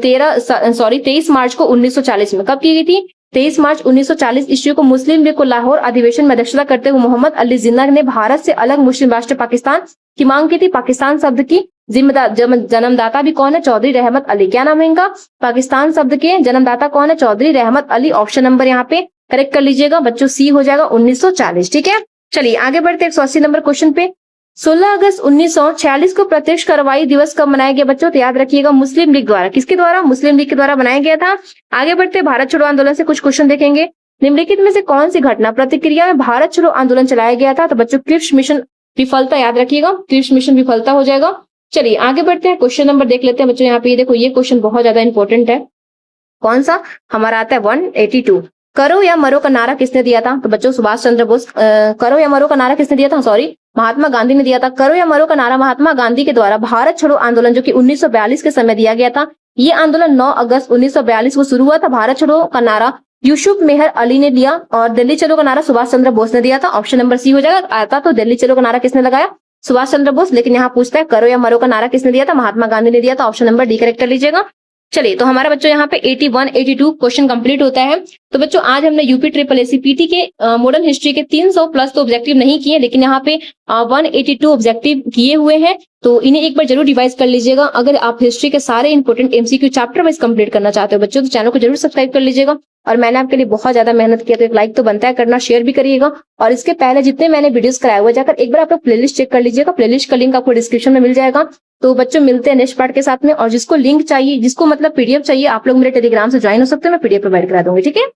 23 मार्च को 1940 में। कब की गई थी? 23 मार्च 1940 ईस्वी को मुस्लिम लीग को लाहौर अधिवेशन में अध्यक्षता करते हुए मोहम्मद अली जिन्ना ने भारत से अलग मुस्लिम राष्ट्र पाकिस्तान की मांग की थी। पाकिस्तान शब्द की जन्मदाता भी कौन है? चौधरी रहमत अली। क्या नाम है इनका? पाकिस्तान शब्द के जन्मदाता कौन है? चौधरी रहमत अली। ऑप्शन नंबर यहाँ पे करेक्ट कर लीजिएगा बच्चों, सी हो जाएगा 1940, ठीक है। चलिए आगे बढ़ते 180 नंबर क्वेश्चन पे। 16 अगस्त 1946 को प्रत्यक्ष कार्रवाई दिवस कब मनाया गया बच्चों? तो याद रखिएगा मुस्लिम लीग द्वारा। किसके द्वारा? मुस्लिम लीग के द्वारा बनाया गया था। आगे बढ़ते भारत छोड़ो आंदोलन से कुछ क्वेश्चन देखेंगे। निम्नलिखित में से कौन सी घटना प्रतिक्रिया में भारत छोड़ो आंदोलन चलाया गया था? तो बच्चों क्रिप्स मिशन विफलता, याद रखिएगा क्रिप्स मिशन विफलता हो जाएगा। चलिए आगे बढ़ते हैं, क्वेश्चन नंबर देख लेते हैं बच्चों। यहाँ पे देखो, ये क्वेश्चन बहुत ज्यादा इंपॉर्टेंट है। कौन सा? हमारा आता है 182। करो या मरो का नारा किसने दिया था? तो बच्चों सुभाष चंद्र बोस। करो या मरो का नारा किसने दिया था? सॉरी, महात्मा गांधी ने दिया था। करो या मरो का नारा महात्मा गांधी के द्वारा भारत छोड़ो आंदोलन जो कि 1942 के समय दिया गया था। ये आंदोलन 9 अगस्त 1942 को शुरू हुआ था। भारत छोड़ो का नारा यूसुफ मेहर अली ने दिया और दिल्ली चलो का नारा सुभाष चंद्र बोस ने दिया था। ऑप्शन नंबर सी हो जाएगा। आता तो दिल्ली चलो का नारा किसने लगाया? सुभाष चंद्र बोस। लेकिन यहाँ पूछता है करो या मरो का नारा किसने दिया था? महात्मा गांधी ने दिया था। ऑप्शन नंबर डी करेक्ट कर लीजिएगा। चलिए, तो हमारा बच्चों यहाँ पे 81, 82 क्वेश्चन कंप्लीट होता है। तो बच्चों आज हमने यूपी ट्रिपल एसी पीटी के मॉडर्न हिस्ट्री के 300 प्लस तो ऑब्जेक्टिव नहीं किए, लेकिन यहाँ पे 182 ऑब्जेक्टिव किए हुए हैं। तो इन्हें एक बार जरूर रिवाइज कर लीजिएगा। अगर आप हिस्ट्री के सारे important MCQ chapter wise complete करना चाहते हो बच्चों, तो चैनल को जरूर सब्सक्राइब कर लीजिएगा। और मैंने आपके लिए बहुत ज्यादा मेहनत किया, तो एक लाइक तो बनता है करना, शेयर भी करिएगा। और इसके पहले जितने मैंने वीडियोस कराए हुए जाकर एक बार आप लोग प्लेलिस्ट चेक कर लीजिएगा। प्लेलिस्ट का लिंक आपको डिस्क्रिप्शन में मिल जाएगा। तो बच्चों मिलते हैं नेक्स्ट पार्ट के साथ में। और जिसको लिंक चाहिए, जिसको मतलब पीडीएफ चाहिए, आप लोग मेरे टेलीग्राम से ज्वाइन हो सकते हैं, मैं पीडीएफ प्रोवाइड करा दूंगी। ठीक है।